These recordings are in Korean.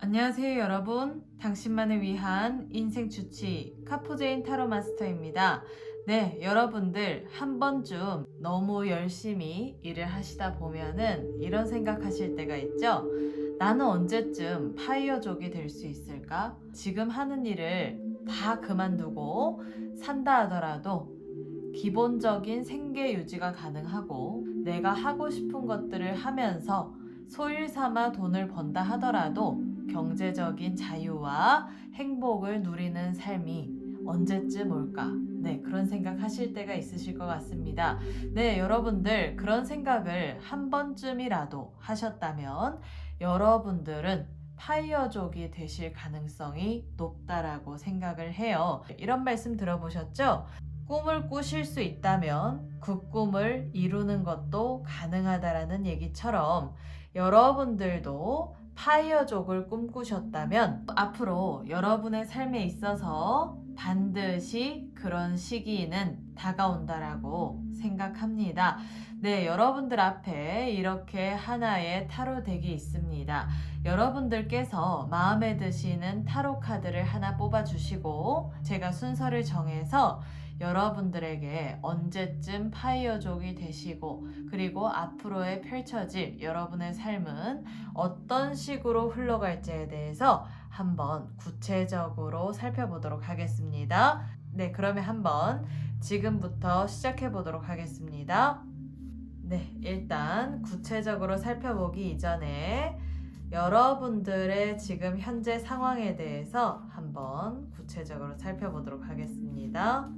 안녕하세요 여러분. 당신만을 위한 인생 주치 카포제인 타로 마스터입니다. 네, 여러분들 한 번쯤 너무 열심히 일을 하시다 보면은 이런 생각하실 때가 있죠. 나는 언제쯤 파이어족이 될 수 있을까? 지금 하는 일을 다 그만두고 산다 하더라도 기본적인 생계 유지가 가능하고 내가 하고 싶은 것들을 하면서 소일 삼아 돈을 번다 하더라도 경제적인 자유와 행복을 누리는 삶이 언제쯤 올까? 네, 그런 생각 하실 때가 있으실 것 같습니다. 네, 여러분들 그런 생각을 한 번쯤이라도 하셨다면 여러분들은 파이어족이 되실 가능성이 높다라고 생각을 해요. 이런 말씀 들어보셨죠? 꿈을 꾸실 수 있다면 그 꿈을 이루는 것도 가능하다라는 얘기처럼 여러분들도 파이어족을 꿈꾸셨다면 앞으로 여러분의 삶에 있어서 반드시 그런 시기는 다가온다라고 생각합니다. 네, 여러분들 앞에 이렇게 하나의 타로 덱이 있습니다. 여러분들께서 마음에 드시는 타로 카드를 하나 뽑아주시고 제가 순서를 정해서 여러분들에게 언제쯤 파이어족이 되시고 그리고 앞으로의 펼쳐질 여러분의 삶은 어떤 식으로 흘러갈지에 대해서 한번 구체적으로 살펴보도록 하겠습니다. 네, 그러면 한번 지금부터 시작해 보도록 하겠습니다. 네, 일단 구체적으로 살펴보기 이전에 여러분들의 지금 현재 상황에 대해서 한번 구체적으로 살펴보도록 하겠습니다.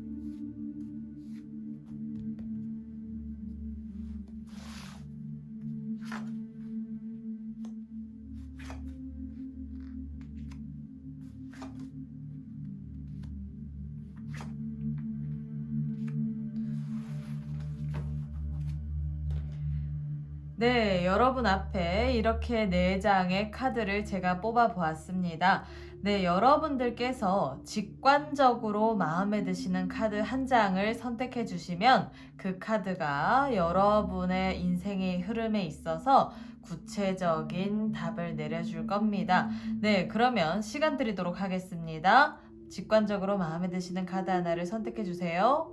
네, 여러분 앞에 이렇게 4장의 카드를 제가 뽑아 보았습니다. 네, 여러분들께서 직관적으로 마음에 드시는 카드 한 장을 선택해 주시면 그 카드가 여러분의 인생의 흐름에 있어서 구체적인 답을 내려줄 겁니다. 네, 그러면 시간 드리도록 하겠습니다. 직관적으로 마음에 드시는 카드 하나를 선택해 주세요.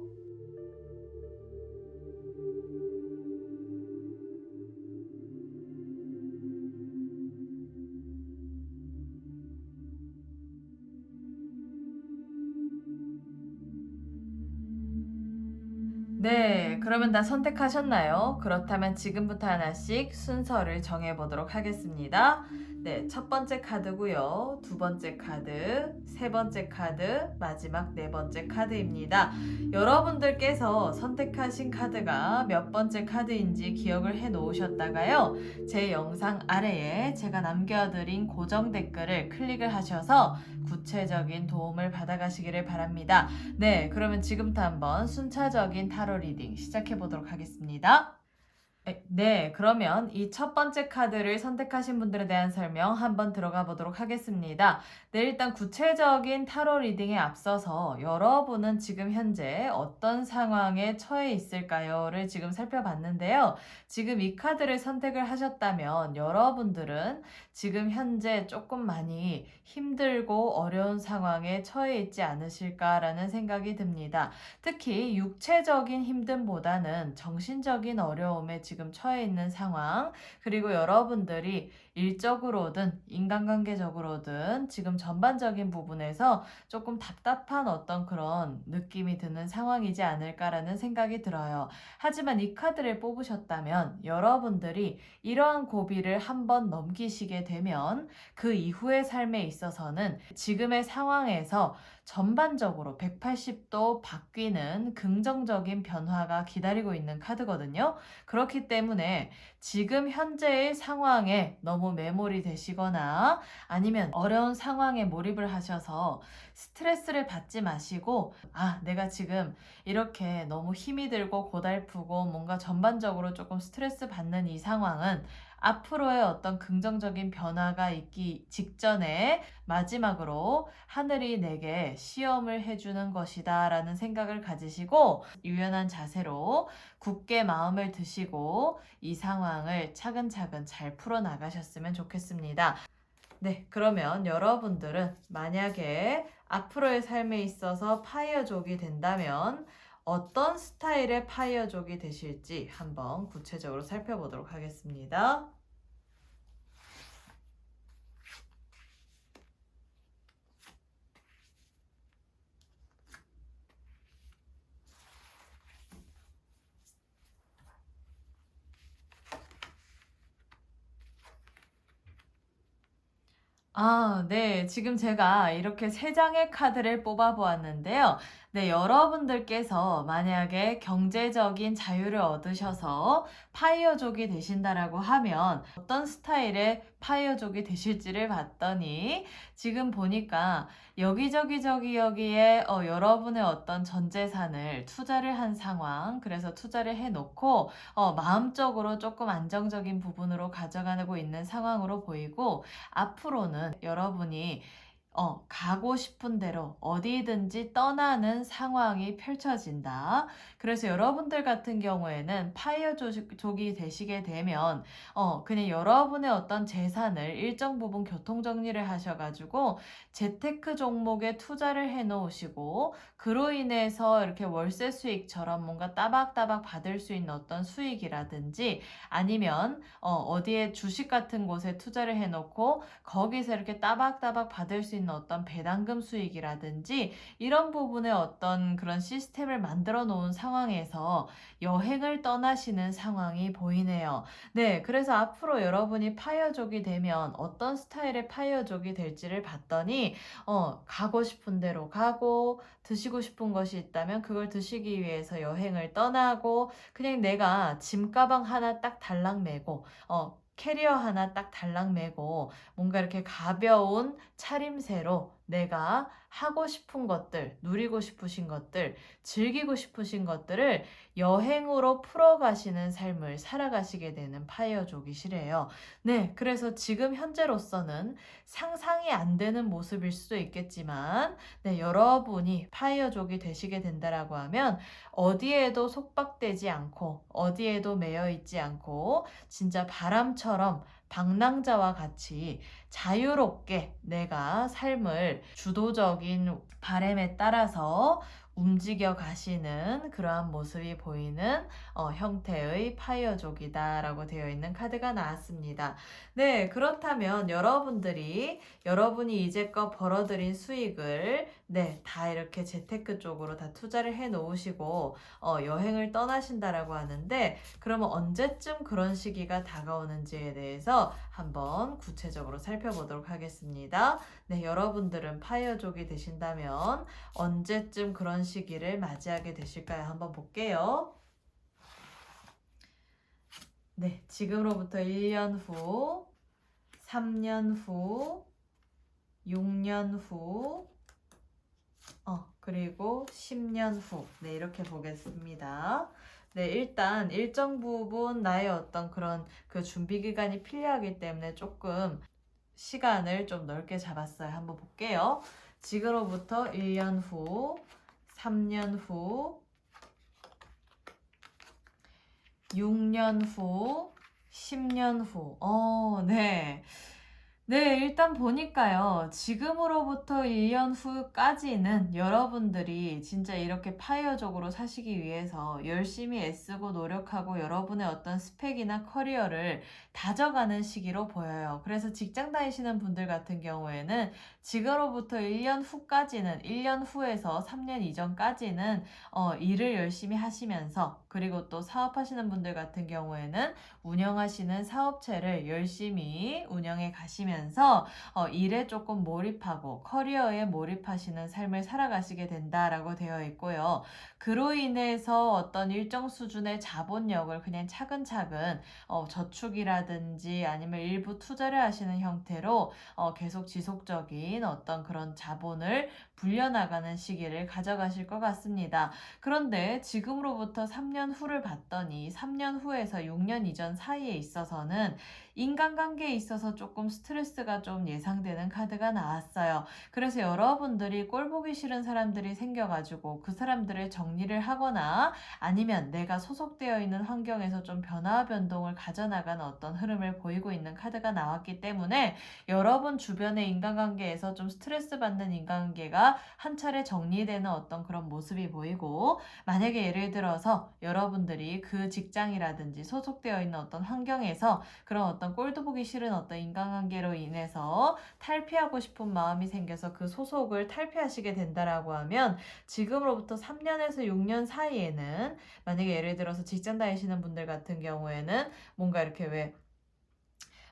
네, 그러면 다 선택하셨나요? 그렇다면 지금부터 하나씩 순서를 정해보도록 하겠습니다. 네, 첫 번째 카드고요. 두 번째 카드, 세 번째 카드, 마지막 네 번째 카드입니다. 여러분들께서 선택하신 카드가 몇 번째 카드인지 기억을 해 놓으셨다가요. 제 영상 아래에 제가 남겨드린 고정 댓글을 클릭을 하셔서 구체적인 도움을 받아가시기를 바랍니다. 네, 그러면 지금부터 한번 순차적인 타로 리딩 시작해 보도록 하겠습니다. 네, 그러면 이 첫 번째 카드를 선택하신 분들에 대한 설명 한번 들어가 보도록 하겠습니다. 네, 일단 구체적인 타로 리딩에 앞서서 여러분은 지금 현재 어떤 상황에 처해 있을까요?를 지금 살펴봤는데요. 지금 이 카드를 선택을 하셨다면 여러분들은 지금 현재 조금 많이 힘들고 어려운 상황에 처해 있지 않으실까라는 생각이 듭니다. 특히 육체적인 힘듦보다는 정신적인 어려움에 지금 처해 있는 상황, 그리고 여러분들이 일적으로든 인간관계적으로든 지금 전반적인 부분에서 조금 답답한 어떤 그런 느낌이 드는 상황이지 않을까라는 생각이 들어요. 하지만 이 카드를 뽑으셨다면 여러분들이 이러한 고비를 한번 넘기시게 되면 그 이후의 삶에 있어서는 지금의 상황에서 전반적으로 180도 바뀌는 긍정적인 변화가 기다리고 있는 카드거든요. 그렇기 때문에 지금 현재의 상황에 너무 매몰이 되시거나 아니면 어려운 상황에 몰입을 하셔서 스트레스를 받지 마시고, 내가 지금 이렇게 너무 힘이 들고 고달프고 뭔가 전반적으로 조금 스트레스 받는 이 상황은 앞으로의 어떤 긍정적인 변화가 있기 직전에 마지막으로 하늘이 내게 시험을 해주는 것이다 라는 생각을 가지시고 유연한 자세로 굳게 마음을 드시고 이 상황을 차근차근 잘 풀어나가셨으면 좋겠습니다. 네, 그러면 여러분들은 만약에 앞으로의 삶에 있어서 파이어족이 된다면 어떤 스타일의 파이어족이 되실지 한번 구체적으로 살펴보도록 하겠습니다. 아, 네. 지금 제가 이렇게 세 장의 카드를 뽑아 보았는데요. 네, 여러분들께서 만약에 경제적인 자유를 얻으셔서 파이어족이 되신다라고 하면 어떤 스타일의 파이어족이 되실지를 봤더니 지금 보니까 여기저기 저기 여기에 여러분의 어떤 전 재산을 투자를 한 상황, 그래서 투자를 해 놓고 마음적으로 조금 안정적인 부분으로 가져가고 있는 상황으로 보이고 앞으로는 여러분이 가고 싶은 대로 어디든지 떠나는 상황이 펼쳐진다. 그래서 여러분들 같은 경우에는 파이어족이 되시게 되면, 그냥 여러분의 어떤 재산을 일정 부분 교통정리를 하셔가지고, 재테크 종목에 투자를 해 놓으시고, 그로 인해서 이렇게 월세 수익처럼 뭔가 따박따박 받을 수 있는 어떤 수익이라든지, 아니면, 어디에 주식 같은 곳에 투자를 해 놓고, 거기서 이렇게 따박따박 받을 수 있는 어떤 배당금 수익이라든지 이런 부분의 어떤 그런 시스템을 만들어 놓은 상황에서 여행을 떠나시는 상황이 보이네요. 네, 그래서 앞으로 여러분이 파이어족이 되면 어떤 스타일의 파이어족이 될지를 봤더니 가고 싶은 대로 가고 드시고 싶은 것이 있다면 그걸 드시기 위해서 여행을 떠나고 그냥 내가 짐가방 하나 딱 달랑 메고 캐리어 하나 딱 달랑 메고 뭔가 이렇게 가벼운 차림새로 내가 하고 싶은 것들, 누리고 싶으신 것들, 즐기고 싶으신 것들을 여행으로 풀어가시는 삶을 살아가시게 되는 파이어족이시래요. 네, 그래서 지금 현재로서는 상상이 안 되는 모습일 수도 있겠지만, 네, 여러분이 파이어족이 되시게 된다라고 하면 어디에도 속박되지 않고, 어디에도 매여 있지 않고, 진짜 바람처럼 방랑자와 같이 자유롭게 내가 삶을 주도적인 바램에 따라서 움직여 가시는 그러한 모습이 보이는 형태의 파이어족이다라고 되어 있는 카드가 나왔습니다. 네, 그렇다면 여러분이 이제껏 벌어들인 수익을 네, 다 이렇게 재테크 쪽으로 다 투자를 해 놓으시고 여행을 떠나신다라고 하는데 그러면 언제쯤 그런 시기가 다가오는지에 대해서 한번 구체적으로 살펴보도록 하겠습니다. 네, 여러분들은 파이어족이 되신다면 언제쯤 그런 시기를 맞이하게 되실까요? 한번 볼게요. 네, 지금으로부터 1년 후, 3년 후, 6년 후, 그리고 10년 후. 네, 이렇게 보겠습니다. 네, 일단 일정 부분 나의 어떤 그런 그 준비 기간이 필요하기 때문에 조금 시간을 좀 넓게 잡았어요. 한번 볼게요. 지금으로부터 1년 후, 3년 후, 6년 후, 10년 후. 네. 네, 일단 보니까요. 지금으로부터 1년 후까지는 여러분들이 진짜 이렇게 파이어적으로 사시기 위해서 열심히 애쓰고 노력하고 여러분의 어떤 스펙이나 커리어를 다져가는 시기로 보여요. 그래서 직장 다니시는 분들 같은 경우에는 지금으로부터 1년 후까지는, 1년 후에서 3년 이전까지는 일을 열심히 하시면서 그리고 또 사업하시는 분들 같은 경우에는 운영하시는 사업체를 열심히 운영해 가시면서 일에 조금 몰입하고 커리어에 몰입하시는 삶을 살아가시게 된다라고 되어 있고요. 그로 인해서 어떤 일정 수준의 자본력을 그냥 차근차근 저축이라든지 아니면 일부 투자를 하시는 형태로 계속 지속적인 어떤 그런 자본을 불려나가는 시기를 가져가실 것 같습니다. 그런데 지금으로부터 3년 후를 봤더니 3년 후에서 6년 이전 사이에 있어서는 인간관계에 있어서 조금 스트레스가 좀 예상되는 카드가 나왔어요. 그래서 여러분들이 꼴 보기 싫은 사람들이 생겨가지고 그 사람들을 정리를 하거나 아니면 내가 소속되어 있는 환경에서 좀 변화와 변동을 가져나가는 어떤 흐름을 보이고 있는 카드가 나왔기 때문에 여러분 주변의 인간관계에서 좀 스트레스 받는 인간관계가 한 차례 정리되는 어떤 그런 모습이 보이고, 만약에 예를 들어서 여러분들이 그 직장이라든지 소속되어 있는 어떤 환경에서 그런 어떤 꼴도 보기 싫은 어떤 인간관계로 인해서 탈피하고 싶은 마음이 생겨서 그 소속을 탈피하시게 된다라고 하면, 지금으로부터 3년에서 6년 사이에는 만약에 예를 들어서 직장 다니시는 분들 같은 경우에는 뭔가 이렇게 왜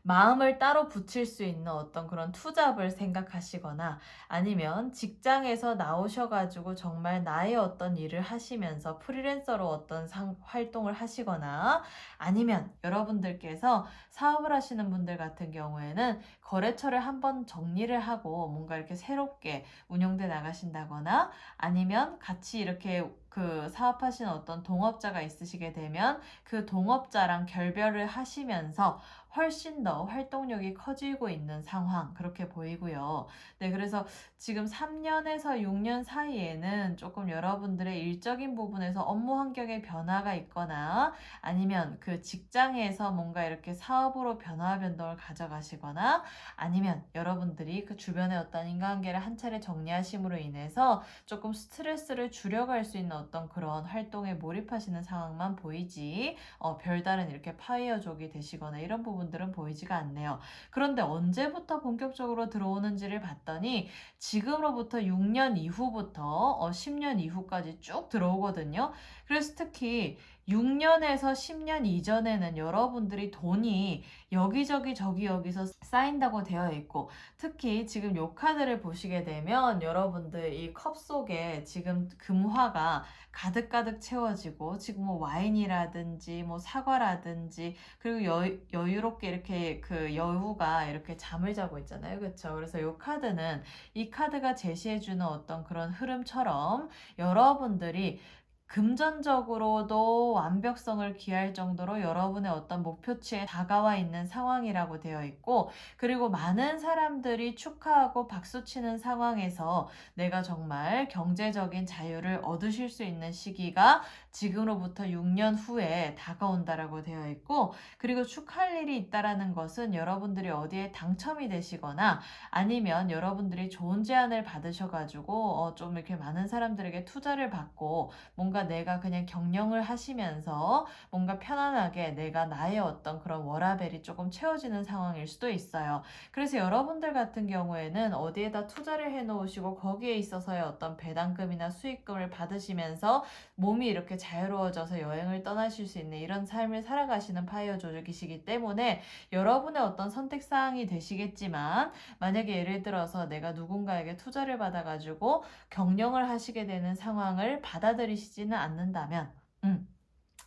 마음을 따로 붙일 수 있는 어떤 그런 투잡을 생각하시거나, 아니면 직장에서 나오셔가지고 정말 나의 어떤 일을 하시면서 프리랜서로 어떤 활동을 하시거나, 아니면 여러분들께서 사업을 하시는 분들 같은 경우에는 거래처를 한번 정리를 하고 뭔가 이렇게 새롭게 운영돼 나가신다거나, 아니면 같이 이렇게 그 사업하시는 어떤 동업자가 있으시게 되면 그 동업자랑 결별을 하시면서 훨씬 더 활동력이 커지고 있는 상황, 그렇게 보이고요. 네, 그래서 지금 3년에서 6년 사이에는 조금 여러분들의 일적인 부분에서 업무 환경에 변화가 있거나, 아니면 그 직장에서 뭔가 이렇게 사업으로 변화 변동을 가져가시거나, 아니면 여러분들이 그 주변의 어떤 인간관계를 한 차례 정리하심으로 인해서 조금 스트레스를 줄여갈 수 있는 어떤 그런 활동에 몰입하시는 상황만 보이지, 별다른 이렇게 파이어족이 되시거나 이런 부분들은 보이지가 않네요. 그런데 언제부터 본격적으로 들어오는지를 봤더니 지금으로부터 6년 이후부터 10년 이후까지 쭉 들어오거든요. 그래서 특히 6년에서 10년 이전에는 여러분들이 돈이 여기저기 저기 여기서 쌓인다고 되어 있고, 특히 지금 요 카드를 보시게 되면 여러분들 이 컵 속에 지금 금화가 가득가득 채워지고, 지금 뭐 와인이라든지 뭐 사과라든지, 그리고 여유롭게 이렇게 그 여우가 이렇게 잠을 자고 있잖아요. 그렇죠? 그래서 이 카드는, 이 카드가 제시해주는 어떤 그런 흐름처럼 여러분들이 금전적으로도 완벽성을 기할 정도로 여러분의 어떤 목표치에 다가와 있는 상황이라고 되어 있고, 그리고 많은 사람들이 축하하고 박수치는 상황에서 내가 정말 경제적인 자유를 얻으실 수 있는 시기가 지금으로부터 6년 후에 다가온다라고 되어 있고, 그리고 축하할 일이 있다라는 것은 여러분들이 어디에 당첨이 되시거나, 아니면 여러분들이 좋은 제안을 받으셔가지고 좀 이렇게 많은 사람들에게 투자를 받고 뭔가 내가 그냥 경영을 하시면서 뭔가 편안하게 내가 나의 어떤 그런 워라밸이 조금 채워지는 상황일 수도 있어요. 그래서 여러분들 같은 경우에는 어디에다 투자를 해 놓으시고 거기에 있어서의 어떤 배당금이나 수익금을 받으시면서 몸이 이렇게 자유로워져서 여행을 떠나실 수 있는 이런 삶을 살아가시는 파이어 조직이시기 때문에 여러분의 어떤 선택사항이 되시겠지만, 만약에 예를 들어서 내가 누군가에게 투자를 받아가지고 경영을 하시게 되는 상황을 받아들이시지는 않는다면,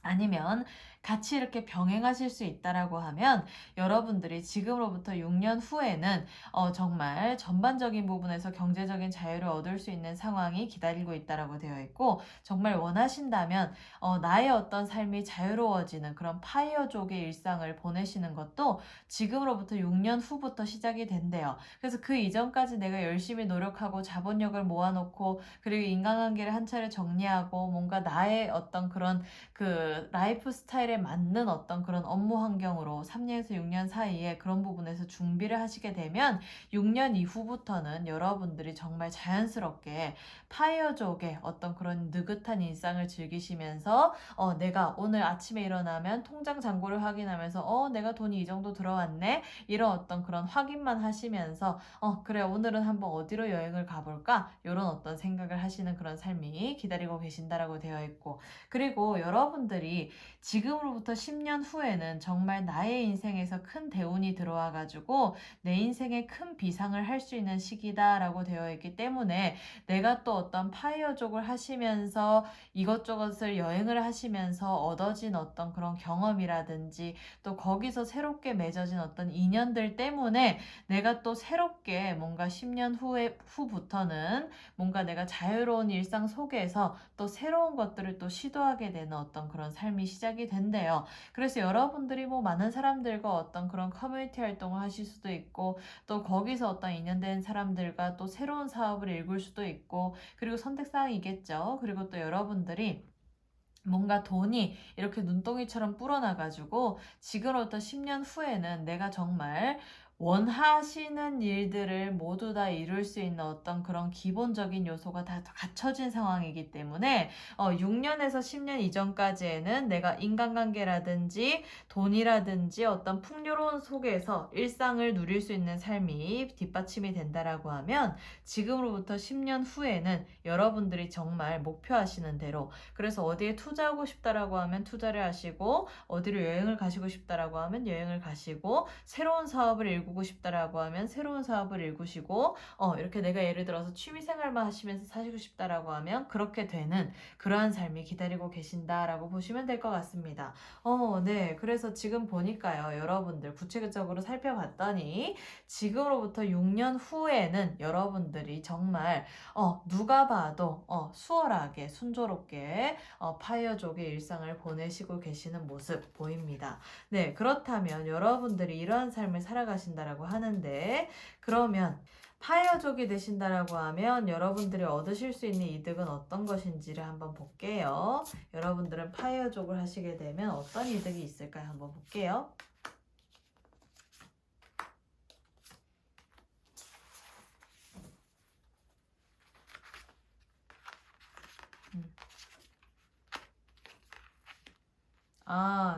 아니면 같이 이렇게 병행하실 수 있다라고 하면 여러분들이 지금으로부터 6년 후에는 정말 전반적인 부분에서 경제적인 자유를 얻을 수 있는 상황이 기다리고 있다라고 되어 있고, 정말 원하신다면 나의 어떤 삶이 자유로워지는 그런 파이어족의 일상을 보내시는 것도 지금으로부터 6년 후부터 시작이 된대요. 그래서 그 이전까지 내가 열심히 노력하고 자본력을 모아놓고 그리고 인간관계를 한 차례 정리하고 뭔가 나의 어떤 그런 그 라이프 스타일에 맞는 어떤 그런 업무 환경으로 3년에서 6년 사이에 그런 부분에서 준비를 하시게 되면 6년 이후부터는 여러분들이 정말 자연스럽게 파이어족의 어떤 그런 느긋한 일상을 즐기시면서 내가 오늘 아침에 일어나면 통장 잔고를 확인하면서 내가 돈이 이 정도 들어왔네, 이런 어떤 그런 확인만 하시면서 그래 오늘은 한번 어디로 여행을 가볼까, 이런 어떤 생각을 하시는 그런 삶이 기다리고 계신다라고 되어 있고, 그리고 여러분들이 지금으로부터 10년 후에는 정말 나의 인생에서 큰 대운이 들어와 가지고 내 인생에 큰 비상을 할 수 있는 시기다라고 되어 있기 때문에, 내가 또 어떤 파이어족을 하시면서 이것저것을 여행을 하시면서 얻어진 어떤 그런 경험이라든지 또 거기서 새롭게 맺어진 어떤 인연들 때문에 내가 또 새롭게 뭔가 10년 후부터는 뭔가 내가 자유로운 일상 속에서 또 새로운 것들을 또 시도하게 되는 어떤 그런 삶이 시작이 된대요. 된대요. 그래서 여러분들이 뭐 많은 사람들과 어떤 그런 커뮤니티 활동을 하실 수도 있고 또 거기서 어떤 인연된 사람들과 또 새로운 사업을 일굴 수도 있고 그리고 선택사항이겠죠. 그리고 또 여러분들이 뭔가 돈이 이렇게 눈덩이처럼 불어나가지고 지금부터 10년 후에는 내가 정말 원하시는 일들을 모두 다 이룰 수 있는 어떤 그런 기본적인 요소가 다 갖춰진 상황이기 때문에 6년에서 10년 이전까지에는 내가 인간관계라든지 돈이라든지 어떤 풍요로운 속에서 일상을 누릴 수 있는 삶이 뒷받침이 된다라고 하면 지금으로부터 10년 후에는 여러분들이 정말 목표하시는 대로 그래서 어디에 투자하고 싶다라고 하면 투자를 하시고 어디로 여행을 가시고 싶다라고 하면 여행을 가시고 새로운 사업을 일구고 싶다라고 하면 새로운 사업을 일구시고 이렇게 내가 예를 들어서 취미생활만 하시면서 사시고 싶다라고 하면 그렇게 되는 그러한 삶이 기다리고 계신다라고 보시면 될 것 같습니다. 네. 그래서 지금 보니까요. 여러분들 구체적으로 살펴봤더니 지금으로부터 6년 후에는 여러분들이 정말 누가 봐도 수월하게 순조롭게 파이어족의 일상을 보내시고 계시는 모습 보입니다. 네, 그렇다면 여러분들이 이러한 삶을 살아가신다라고 하는데 그러면 파이어족이 되신다라고 하면 여러분들이 얻으실 수 있는 이득은 어떤 것인지를 한번 볼게요. 여러분들은 파이어족을 하시게 되면 어떤 이득이 있을까요? 한번 볼게요.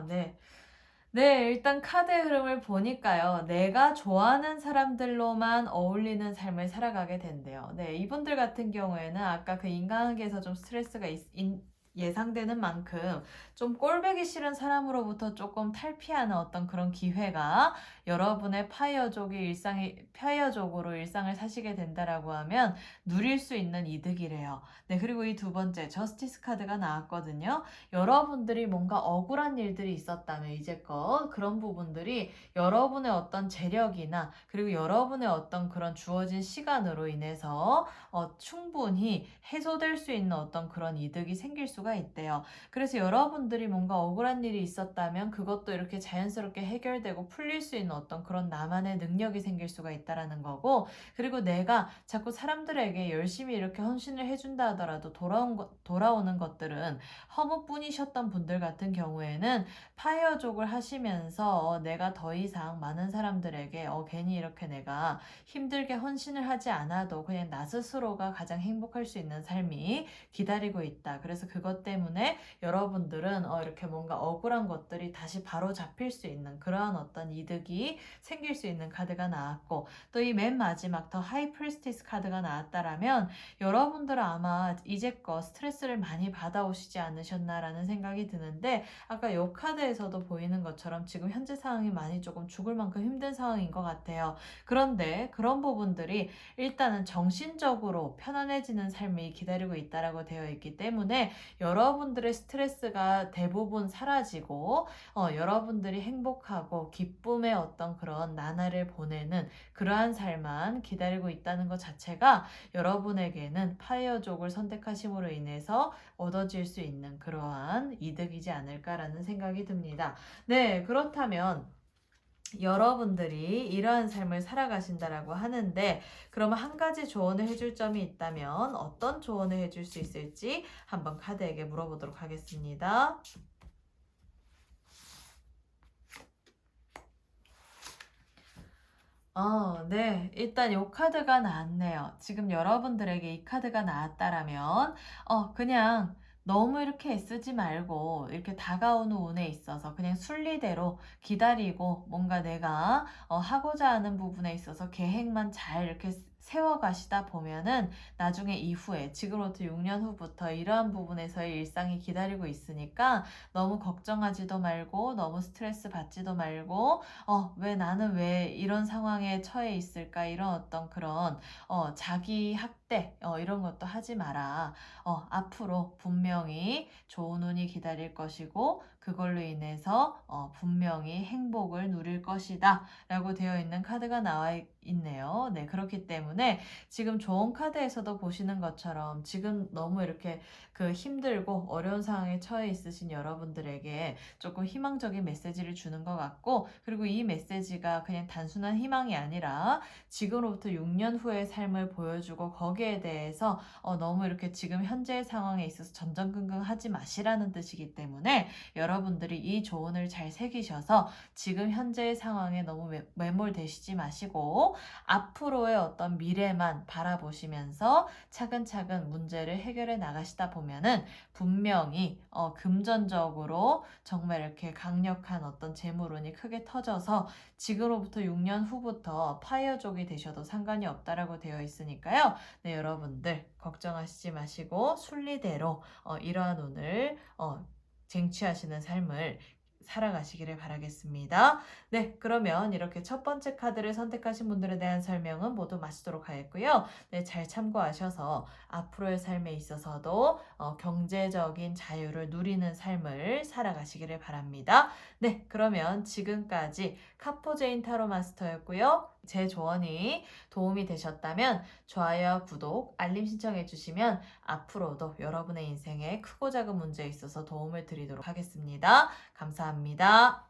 네. 네, 일단 카드의 흐름을 보니까요. 내가 좋아하는 사람들로만 어울리는 삶을 살아가게 된대요. 네, 이분들 같은 경우에는 아까 그 인간관계에서 좀 스트레스가 예상되는 만큼 좀 꼴보기 싫은 사람으로부터 조금 탈피하는 어떤 그런 기회가 여러분의 파이어족으로 일상을 사시게 된다라고 하면 누릴 수 있는 이득이래요. 네, 그리고 이 두 번째 저스티스 카드가 나왔거든요. 여러분들이 뭔가 억울한 일들이 있었다면 이제껏 그런 부분들이 여러분의 어떤 재력이나 그리고 여러분의 어떤 그런 주어진 시간으로 인해서 충분히 해소될 수 있는 어떤 그런 이득이 생길 수가 있대요. 그래서 여러분들이 뭔가 억울한 일이 있었다면 그것도 이렇게 자연스럽게 해결되고 풀릴 수 있는 어떤 그런 나만의 능력이 생길 수가 있다라는 거고 그리고 내가 자꾸 사람들에게 열심히 이렇게 헌신을 해준다 하더라도 돌아오는 것들은 허무뿐이셨던 분들 같은 경우에는 파이어족을 하시면서 내가 더 이상 많은 사람들에게 괜히 이렇게 내가 힘들게 헌신을 하지 않아도 그냥 나 스스로가 가장 행복할 수 있는 삶이 기다리고 있다. 그래서 그것 때문에 여러분들은 이렇게 뭔가 억울한 것들이 다시 바로 잡힐 수 있는 그러한 어떤 이득이 생길 수 있는 카드가 나왔고 또 이 맨 마지막 더 하이 프리스티스 카드가 나왔다라면 여러분들은 아마 이제껏 스트레스를 많이 받아오시지 않으셨나라는 생각이 드는데 아까 이 카드에서도 보이는 것처럼 지금 현재 상황이 많이 조금 죽을 만큼 힘든 상황인 것 같아요. 그런데 그런 부분들이 일단은 정신적으로 편안해지는 삶이 기다리고 있다라고 되어 있기 때문에 여러분들의 스트레스가 대부분 사라지고 여러분들이 행복하고 기쁨의 어떤 그런 나날을 보내는 그러한 삶만 기다리고 있다는 것 자체가 여러분에게는 파이어족을 선택하심으로 인해서 얻어질 수 있는 그러한 이득이지 않을까라는 생각이 듭니다. 네, 그렇다면 여러분들이 이러한 삶을 살아가신다라고 하는데 그러면 한 가지 조언을 해줄 점이 있다면 어떤 조언을 해줄 수 있을지 한번 카드에게 물어보도록 하겠습니다. 네. 일단 이 카드가 나왔네요. 지금 여러분들에게 이 카드가 나왔다라면, 그냥 너무 이렇게 애쓰지 말고, 이렇게 다가오는 운에 있어서 그냥 순리대로 기다리고, 뭔가 내가 하고자 하는 부분에 있어서 계획만 잘 이렇게 세워가시다 보면은 나중에 이후에 지금부터 6년 후부터 이러한 부분에서의 일상이 기다리고 있으니까 너무 걱정하지도 말고 너무 스트레스 받지도 말고 왜 나는 왜 이런 상황에 처해 있을까 이런 어떤 그런 자기 학대 이런 것도 하지 마라. 앞으로 분명히 좋은 운이 기다릴 것이고 그걸로 인해서 분명히 행복을 누릴 것이다 라고 되어 있는 카드가 나와 있네요. 네, 그렇기 때문에 지금 좋은 카드에서도 보시는 것처럼 지금 너무 이렇게 힘들고 어려운 상황에 처해 있으신 여러분들에게 조금 희망적인 메시지를 주는 것 같고, 그리고 이 메시지가 그냥 단순한 희망이 아니라 지금으로부터 6년 후의 삶을 보여주고 거기에 대해서 너무 이렇게 지금 현재의 상황에 있어서 전전긍긍하지 마시라는 뜻이기 때문에 여러분들이 이 조언을 잘 새기셔서 지금 현재의 상황에 너무 매몰되시지 마시고 앞으로의 어떤 미래만 바라보시면서 차근차근 문제를 해결해 나가시다 보면은 분명히 금전적으로 정말 이렇게 강력한 어떤 재물운이 크게 터져서 지금으로부터 6년 후부터 파이어족이 되셔도 상관이 없다라고 되어 있으니까요. 네, 여러분들 걱정하시지 마시고 순리대로 이러한 운을 쟁취하시는 삶을 살아가시기를 바라겠습니다. 네, 그러면 이렇게 첫 번째 카드를 선택하신 분들에 대한 설명은 모두 마치도록 하겠고요. 네, 잘 참고하셔서 앞으로의 삶에 있어서도 경제적인 자유를 누리는 삶을 살아가시기를 바랍니다. 네, 그러면 지금까지 카포제인 타로 마스터였고요. 제 조언이 도움이 되셨다면 좋아요와 구독, 알림 신청해 주시면 앞으로도 여러분의 인생에 크고 작은 문제에 있어서 도움을 드리도록 하겠습니다. 감사합니다.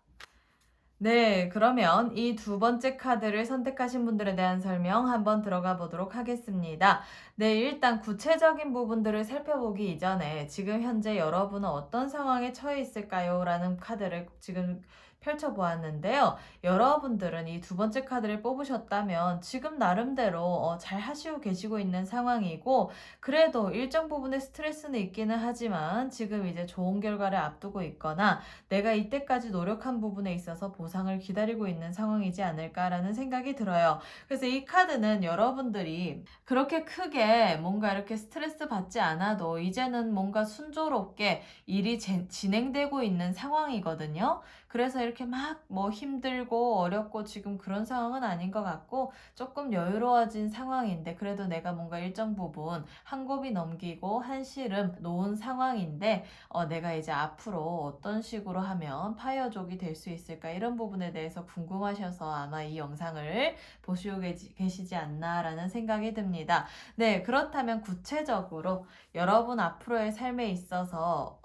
네, 그러면 이 두 번째 카드를 선택하신 분들에 대한 설명 한번 들어가 보도록 하겠습니다. 네, 일단 구체적인 부분들을 살펴보기 이전에 지금 현재 여러분은 어떤 상황에 처해 있을까요? 라는 카드를 지금 펼쳐보았는데요. 여러분들은 이 두 번째 카드를 뽑으셨다면 지금 나름대로 잘 하시고 계시고 있는 상황이고, 그래도 일정 부분의 스트레스는 있기는 하지만 지금 이제 좋은 결과를 앞두고 있거나 내가 이때까지 노력한 부분에 있어서 보상을 기다리고 있는 상황이지 않을까라는 생각이 들어요. 그래서 이 카드는 여러분들이 그렇게 크게 뭔가 이렇게 스트레스 받지 않아도 이제는 뭔가 순조롭게 일이 진행되고 있는 상황이거든요. 그래서 이렇게 막 뭐 힘들고 어렵고 지금 그런 상황은 아닌 것 같고 조금 여유로워진 상황인데, 그래도 내가 뭔가 일정 부분 한 곱이 넘기고 한 시름 놓은 상황인데 내가 이제 앞으로 어떤 식으로 하면 파이어족이 될 수 있을까, 이런 부분에 대해서 궁금하셔서 아마 이 영상을 보시고 계시지 않나라는 생각이 듭니다. 네, 그렇다면 구체적으로 여러분 앞으로의 삶에 있어서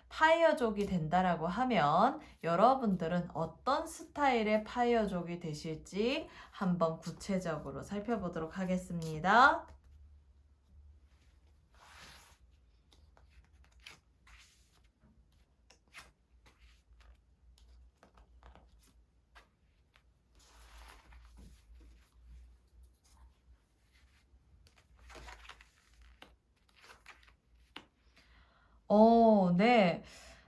파이어족이 된다라고 하면 여러분들은 어떤 스타일의 파이어족이 되실지 한번 구체적으로 살펴보도록 하겠습니다. 네.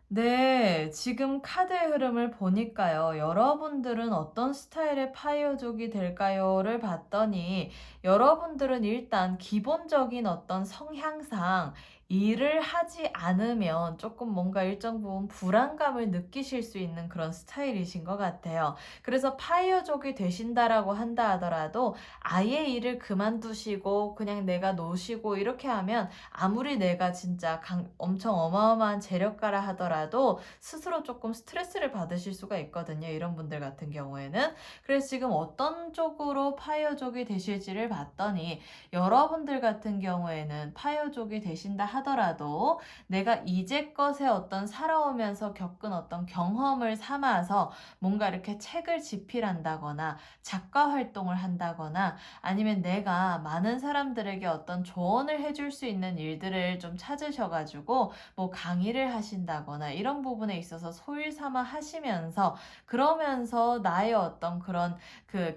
네, 지금 카드의 흐름을 보니까요. 여러분들은 어떤 스타일의 파이어족이 될까요?를 봤더니 여러분들은 일단 기본적인 어떤 성향상 일을 하지 않으면 조금 뭔가 일정 부분 불안감을 느끼실 수 있는 그런 스타일이신 것 같아요. 그래서 파이어족이 되신다라고 한다 하더라도 아예 일을 그만두시고 그냥 내가 노시고 이렇게 하면 아무리 내가 진짜 엄청 어마어마한 재력가라 하더라도 스스로 조금 스트레스를 받으실 수가 있거든요. 이런 분들 같은 경우에는. 그래서 지금 어떤 쪽으로 파이어족이 되실지를 봤더니 여러분들 같은 경우에는 파이어족이 되신다 하더라도 내가 이제껏의 어떤 살아오면서 겪은 어떤 경험을 삼아서 뭔가 이렇게 책을 집필한다거나 작가 활동을 한다거나 아니면 내가 많은 사람들에게 어떤 조언을 해줄 수 있는 일들을 좀 찾으셔가지고 뭐 강의를 하신다거나 이런 부분에 있어서 소일 삼아 하시면서 그러면서 나의 어떤 그런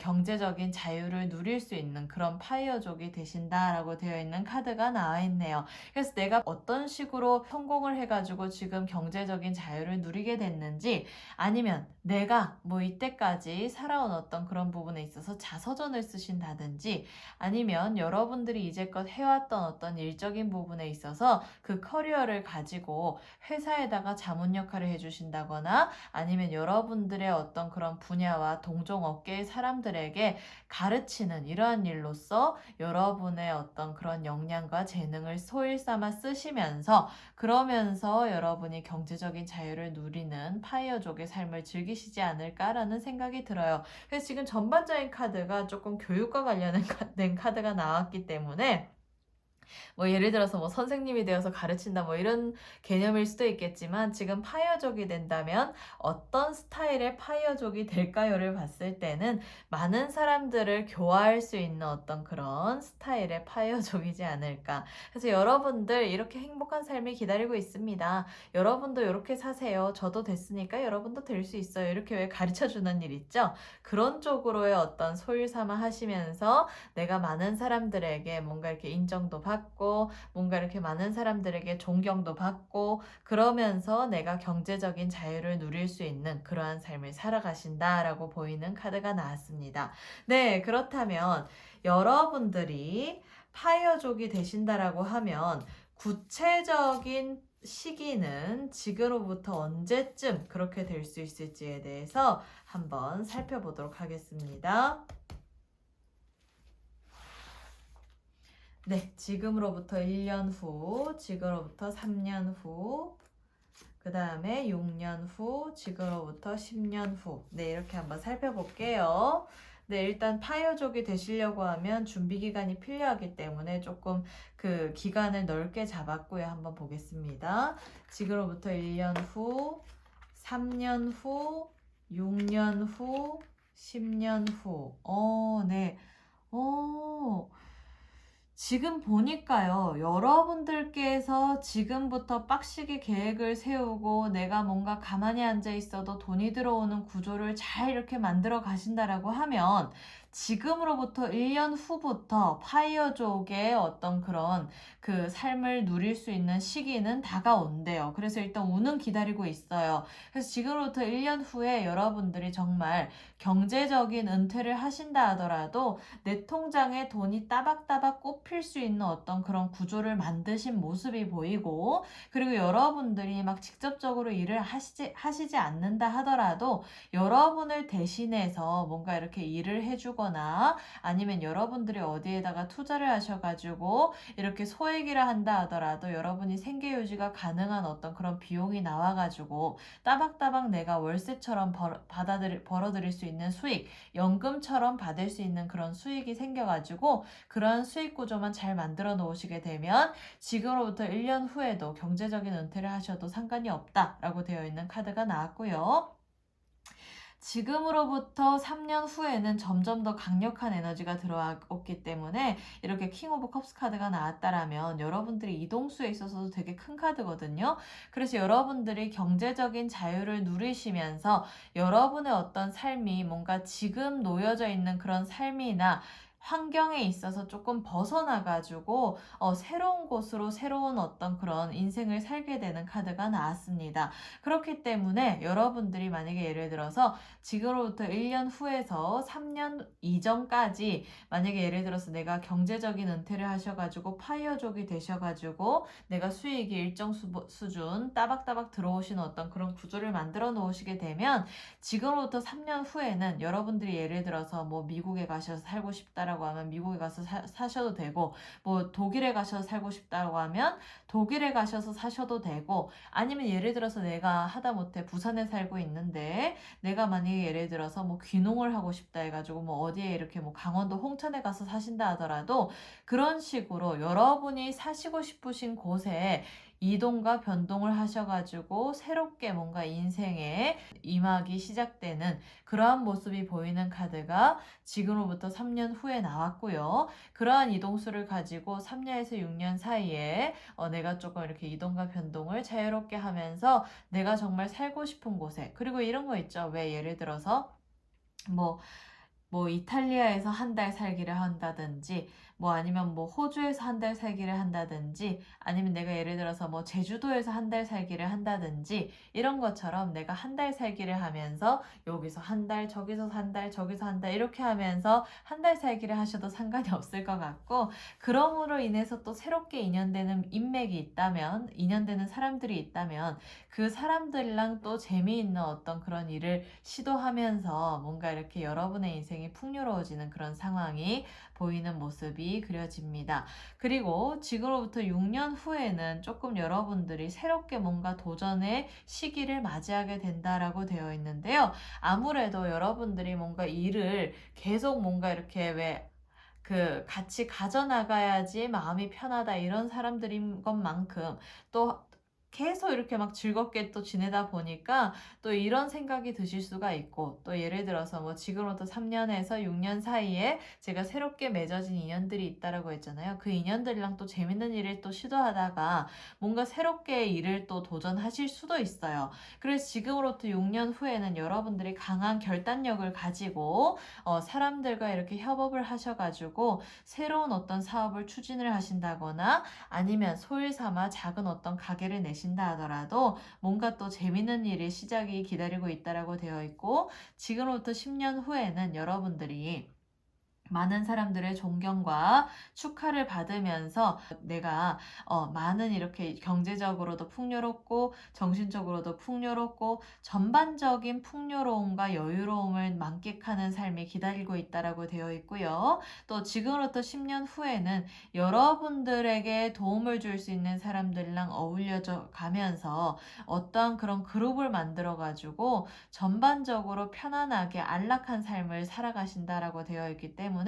경제적인 자유를 누릴 수 있는 그런 파이어족이 되신다라고 되어 있는 카드가 나와 있네요. 그래서 내가 어떤 식으로 성공을 해가지고 지금 경제적인 자유를 누리게 됐는지, 아니면 내가 뭐 이때까지 살아온 어떤 그런 부분에 있어서 자서전을 쓰신다든지, 아니면 여러분들이 이제껏 해왔던 어떤 일적인 부분에 있어서 그 커리어를 가지고 회사에다가 자문 역할을 해주신다거나, 아니면 여러분들의 어떤 그런 분야와 동종 업계의 사람들에게 가르치는 이러한 일로서 여러분의 어떤 그런 역량과 재능을 소일 삼아 쓰시면서 그러면서 여러분이 경제적인 자유를 누리는 파이어족의 삶을 즐기시지 않을까라는 생각이 들어요. 그래서 지금 전반적인 카드가 조금 교육과 관련된 카드가 나왔기 때문에 뭐 예를 들어서 뭐 선생님이 되어서 가르친다 뭐 이런 개념일 수도 있겠지만 지금 파이어족이 된다면 어떤 스타일의 파이어족이 될까요를 봤을 때는 많은 사람들을 교화할 수 있는 어떤 그런 스타일의 파이어족이지 않을까. 그래서 여러분들 이렇게 행복한 삶이 기다리고 있습니다. 여러분도 이렇게 사세요. 저도 됐으니까 여러분도 될 수 있어요. 이렇게 왜 가르쳐 주는 일 있죠? 그런 쪽으로의 어떤 소일삼아 하시면서 내가 많은 사람들에게 뭔가 이렇게 인정도 받고 뭔가 이렇게 많은 사람들에게 존경도 받고 그러면서 내가 경제적인 자유를 누릴 수 있는 그러한 삶을 살아가신다라고 보이는 카드가 나왔습니다. 네, 그렇다면 여러분들이 파이어족이 되신다라고 하면 구체적인 시기는 지금으로부터 언제쯤 그렇게 될 수 있을지에 대해서 한번 살펴보도록 하겠습니다. 네, 지금으로부터 1년 후, 지금으로부터 3년 후, 그 다음에 6년 후, 지금으로부터 10년 후. 네, 이렇게 한번 살펴볼게요. 네, 일단 파이어족이 되시려고 하면 준비 기간이 필요하기 때문에 조금 그 기간을 넓게 잡았고요. 한번 보겠습니다. 지금으로부터 1년 후, 3년 후, 6년 후, 10년 후. 네. 지금 보니까요, 여러분들께서 지금부터 빡시게 계획을 세우고 내가 뭔가 가만히 앉아 있어도 돈이 들어오는 구조를 잘 이렇게 만들어 가신다라고 하면 지금으로부터 1년 후부터 파이어족의 어떤 그런 그 삶을 누릴 수 있는 시기는 다가온대요. 그래서 일단 운은 기다리고 있어요. 그래서 지금으로부터 1년 후에 여러분들이 정말 경제적인 은퇴를 하신다 하더라도 내 통장에 돈이 따박따박 꼽힐 수 있는 어떤 그런 구조를 만드신 모습이 보이고 그리고 여러분들이 막 직접적으로 일을 하시지 않는다 하더라도 여러분을 대신해서 뭔가 이렇게 일을 해주거나 아니면 여러분들이 어디에다가 투자를 하셔가지고 이렇게 소액이라 한다 하더라도 여러분이 생계 유지가 가능한 어떤 그런 비용이 나와가지고 따박따박 내가 월세처럼 벌어들일 수 있는 수익, 연금처럼 받을 수 있는 그런 수익이 생겨가지고 그런 수익 구조만 잘 만들어 놓으시게 되면 지금으로부터 1년 후에도 경제적인 은퇴를 하셔도 상관이 없다라고 되어 있는 카드가 나왔고요. 지금으로부터 3년 후에는 점점 더 강력한 에너지가 들어왔기 때문에 이렇게 킹 오브 컵스 카드가 나왔다라면 여러분들이 이동수에 있어서도 되게 큰 카드거든요. 그래서 여러분들이 경제적인 자유를 누리시면서 여러분의 어떤 삶이 뭔가 지금 놓여져 있는 그런 삶이나 환경에 있어서 조금 벗어나가지고 새로운 곳으로 새로운 어떤 그런 인생을 살게 되는 카드가 나왔습니다. 그렇기 때문에 여러분들이 만약에 예를 들어서 지금으로부터 1년 후에서 3년 이전까지 만약에 예를 들어서 내가 경제적인 은퇴를 하셔가지고 파이어족이 되셔가지고 내가 수익이 일정 수준 따박따박 들어오시는 어떤 그런 구조를 만들어 놓으시게 되면 지금부터 3년 후에는 여러분들이 예를 들어서 뭐 미국에 가셔서 살고 싶다라고 하면 미국에 가서 사셔도 되고 뭐 독일에 가셔서 살고 싶다고 하면 독일에 가셔서 사셔도 되고 아니면 예를 들어서 내가 하다못해 부산에 살고 있는데 내가 만약에 예를 들어서 뭐 귀농을 하고 싶다 해가지고 뭐 어디에 이렇게 뭐 강원도 홍천에 가서 사신다 하더라도 그런 식으로 여러분이 사시고 싶으신 곳에 이동과 변동을 하셔가지고 새롭게 뭔가 인생에 임하기 시작되는 그러한 모습이 보이는 카드가 지금으로부터 3년 후에 나왔고요. 그러한 이동수를 가지고 3년에서 6년 사이에 내가 조금 이렇게 이동과 변동을 자유롭게 하면서 내가 정말 살고 싶은 곳에 그리고 이런 거 있죠. 왜 예를 들어서 뭐 이탈리아에서 한 달 살기를 한다든지 뭐 아니면 뭐 호주에서 한 달 살기를 한다든지 아니면 내가 예를 들어서 뭐 제주도에서 한 달 살기를 한다든지 이런 것처럼 내가 한 달 살기를 하면서 여기서 한 달 저기서 한 달 저기서 한 달 이렇게 하면서 한 달 살기를 하셔도 상관이 없을 것 같고 그럼으로 인해서 또 새롭게 인연되는 인맥이 있다면 인연되는 사람들이 있다면 그 사람들이랑 또 재미있는 어떤 그런 일을 시도하면서 뭔가 이렇게 여러분의 인생이 풍요로워지는 그런 상황이 보이는 모습이 그려집니다. 그리고 지금으로부터 6년 후에는 조금 여러분들이 새롭게 뭔가 도전의 시기를 맞이하게 된다라고 되어 있는데요. 아무래도 여러분들이 뭔가 일을 계속 뭔가 이렇게 같이 가져나가야지 마음이 편하다 이런 사람들인 것만큼 또 계속 이렇게 막 즐겁게 또 지내다 보니까 또 이런 생각이 드실 수가 있고, 또 예를 들어서 뭐 지금부터 3년에서 6년 사이에 제가 새롭게 맺어진 인연들이 있다라고 했잖아요. 그 인연들이랑 또 재밌는 일을 또 시도하다가 뭔가 새롭게 일을 또 도전하실 수도 있어요. 그래서 지금으로부터 6년 후에는 여러분들이 강한 결단력을 가지고 사람들과 이렇게 협업을 하셔가지고 새로운 어떤 사업을 추진을 하신다거나 아니면 소일 삼아 작은 어떤 가게를 내신다 하더라도 뭔가 또 재밌는 일이 시작이 기다리고 있다라고 되어 있고, 지금부터 10년 후에는 여러분들이 많은 사람들의 존경과 축하를 받으면서 내가 많은 이렇게 경제적으로도 풍요롭고 정신적으로도 풍요롭고 전반적인 풍요로움과 여유로움을 만끽하는 삶이 기다리고 있다라고 되어 있고요. 또 지금으로부터 10년 후에는 여러분들에게 도움을 줄 수 있는 사람들이랑 어울려져 가면서 어떠한 그런 그룹을 만들어 가지고 전반적으로 편안하게 안락한 삶을 살아가신다라고 되어 있기 때문에,